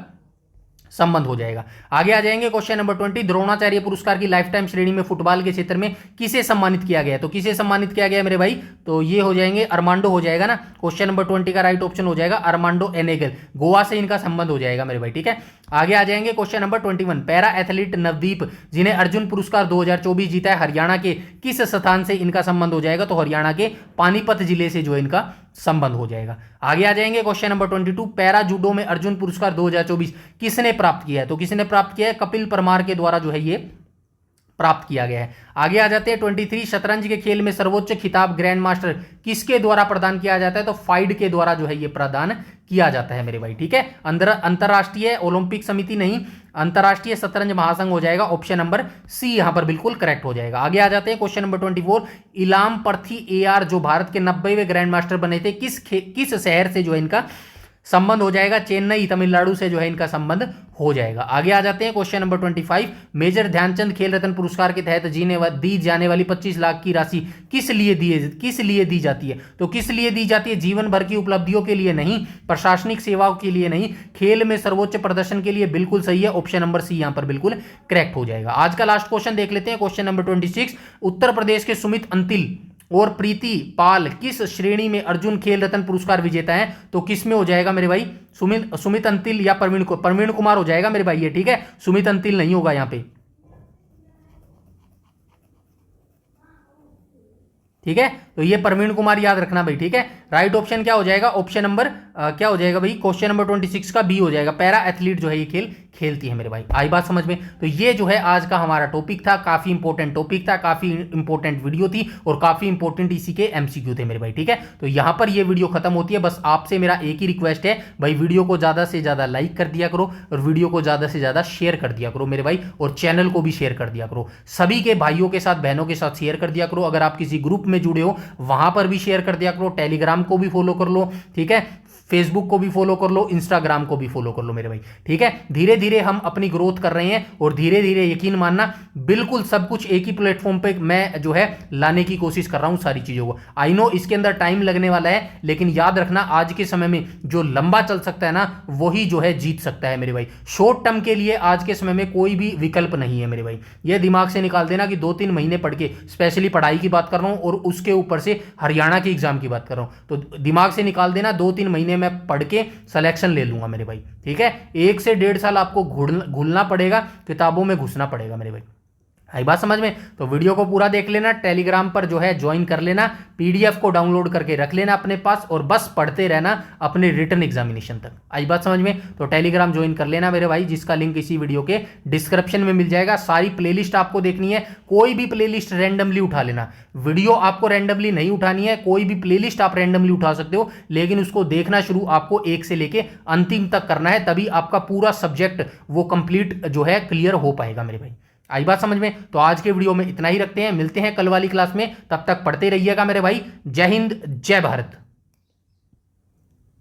संबंध हो जाएगा। आगे आ जाएंगे, क्वेश्चन नंबर 20 द्रोणाचार्य पुरस्कार की लाइफ टाइम श्रेणी में फुटबॉल के क्षेत्र में किसे सम्मानित किया गया है। तो किसे सम्मानित किया गया मेरे भाई, तो ये हो जाएंगे अरमांडो हो जाएगा ना, क्वेश्चन नंबर 20 का राइट ऑप्शन हो जाएगा अरमांडो एनेगल, गोवा से इनका संबंध हो जाएगा मेरे भाई, ठीक है। आगे आ जाएंगे question number 21, para athlete Navdeep जिन्हें अर्जुन पुरस्कार 2024 जीता है, हरियाणा के किस स्थान से इनका संबंध हो जाएगा, तो हरियाणा के पानीपत जिले से जो है इनका संबंध हो जाएगा। आगे आ जाएंगे क्वेश्चन नंबर 22, पैरा जूडो में अर्जुन पुरस्कार 2024 किसने प्राप्त किया है, तो किसने प्राप्त किया है, कपिल परमार के द्वारा जो है ये प्राप्त किया गया है। आगे आ जाते हैं 23, शतरंज के खेल में सर्वोच्च खिताब ग्रैंड मास्टर किसके द्वारा प्रदान किया जाता है, तो फाइड के द्वारा जो है ये प्रदान किया जाता है मेरे भाई, ठीक है। अंतरराष्ट्रीय ओलंपिक समिति नहीं, अंतरराष्ट्रीय शतरंज महासंघ हो जाएगा, ऑप्शन नंबर सी यहां पर बिल्कुल करेक्ट हो जाएगा। आगे आ जाते हैं क्वेश्चन नंबर 24, इलाम पर्थी AR जो भारत के 90वें ग्रैंड मास्टर बने थे, किस शहर से जो है इनका संबंध हो जाएगा, चेन्नई तमिलनाडु से जो है इनका संबंध हो जाएगा। आगे आ जाते हैं क्वेश्चन नंबर 25, मेजर ध्यानचंद खेल रत्न पुरस्कार के तहत दी जाने वाली 25 लाख की राशि किस लिए दी जाती है, तो किस लिए दी जाती है, जीवन भर की उपलब्धियों के लिए नहीं, प्रशासनिक सेवाओं के लिए नहीं, खेल में सर्वोच्च प्रदर्शन के लिए, बिल्कुल सही है, ऑप्शन नंबर सी यहां पर बिल्कुल करेक्ट हो जाएगा। आज का लास्ट क्वेश्चन देख लेते हैं, क्वेश्चन नंबर 26, उत्तर प्रदेश के सुमित अंतिल और प्रीति पाल किस श्रेणी में अर्जुन खेल रत्न पुरस्कार विजेता है, तो किस में हो जाएगा मेरे भाई, सुमित अंतिल या प्रवीण कुमार हो जाएगा मेरे भाई ये, ठीक है, सुमित अंतिल नहीं होगा यहां पे, ठीक है। तो ये प्रवीण कुमार याद रखना भाई, ठीक है। राइट ऑप्शन क्या हो जाएगा, ऑप्शन नंबर क्या हो जाएगा भाई, क्वेश्चन नंबर 26 का बी हो जाएगा, पैरा एथलीट जो है ये खेल खेलती है मेरे भाई। आई बात समझ में। तो ये जो है आज का हमारा टॉपिक था, काफी इंपॉर्टेंट टॉपिक था, काफी इंपॉर्टेंट वीडियो थी और काफी इंपॉर्टेंट इसी के MCQ थे मेरे भाई, ठीक है। तो यहां पर ये वीडियो खत्म होती है। बस आपसे मेरा एक ही रिक्वेस्ट है भाई, वीडियो को ज्यादा से ज्यादा लाइक कर दिया करो और वीडियो को ज्यादा से ज्यादा शेयर कर दिया करो मेरे भाई, और चैनल को भी शेयर कर दिया करो, सभी के भाइयों के साथ बहनों के साथ शेयर कर दिया करो। अगर आप किसी ग्रुप में जुड़े हो वहां पर भी शेयर कर दिया करो, टेलीग्राम को भी फॉलो कर लो, ठीक है, फेसबुक को भी फॉलो कर लो, इंस्टाग्राम को भी फॉलो कर लो मेरे भाई, ठीक है। धीरे धीरे हम अपनी ग्रोथ कर रहे हैं और धीरे धीरे यकीन मानना बिल्कुल सब कुछ एक ही प्लेटफॉर्म पे मैं जो है लाने की कोशिश कर रहा हूं सारी चीजों को। आई नो इसके अंदर टाइम लगने वाला है, लेकिन याद रखना आज के समय में जो लंबा चल सकता है ना वही जो है जीत सकता है मेरे भाई। शॉर्ट टर्म के लिए आज के समय में कोई भी विकल्प नहीं है मेरे भाई, यह दिमाग से निकाल देना कि 2-3 महीने पढ़ के, स्पेशली पढ़ाई की बात कर रहा हूं और उसके ऊपर से हरियाणा के एग्जाम की बात कर रहा हूं, तो दिमाग से निकाल देना 2-3 महीने में पढ़ के सिलेक्शन ले लूंगा मेरे भाई, ठीक है। 1 से 1.5 साल आपको घुलना पड़ेगा, किताबों में घुसना पड़ेगा मेरे भाई। आई बात समझ में। तो वीडियो को पूरा देख लेना, टेलीग्राम पर जो है ज्वाइन कर लेना, PDF को डाउनलोड करके रख लेना अपने पास और बस पढ़ते रहना अपने रिटन एग्जामिनेशन तक। आई बात समझ में। तो टेलीग्राम ज्वाइन कर लेना मेरे भाई, जिसका लिंक इसी वीडियो के डिस्क्रिप्शन में मिल जाएगा। सारी प्लेलिस्ट आपको देखनी है, कोई भी प्लेलिस्ट रैंडमली उठा लेना, वीडियो आपको रैंडमली नहीं उठानी है, कोई भी प्लेलिस्ट आप रैंडमली उठा सकते हो, लेकिन उसको देखना शुरू आपको 1 से लेके अंतिम तक करना है, तभी आपका पूरा सब्जेक्ट वो कंप्लीट जो है क्लियर हो पाएगा मेरे भाई। आई बात समझ में। तो आज के वीडियो में इतना ही रखते हैं, मिलते हैं कल वाली क्लास में, तब तक पढ़ते रहिएगा मेरे भाई। जय हिंद, जय भारत।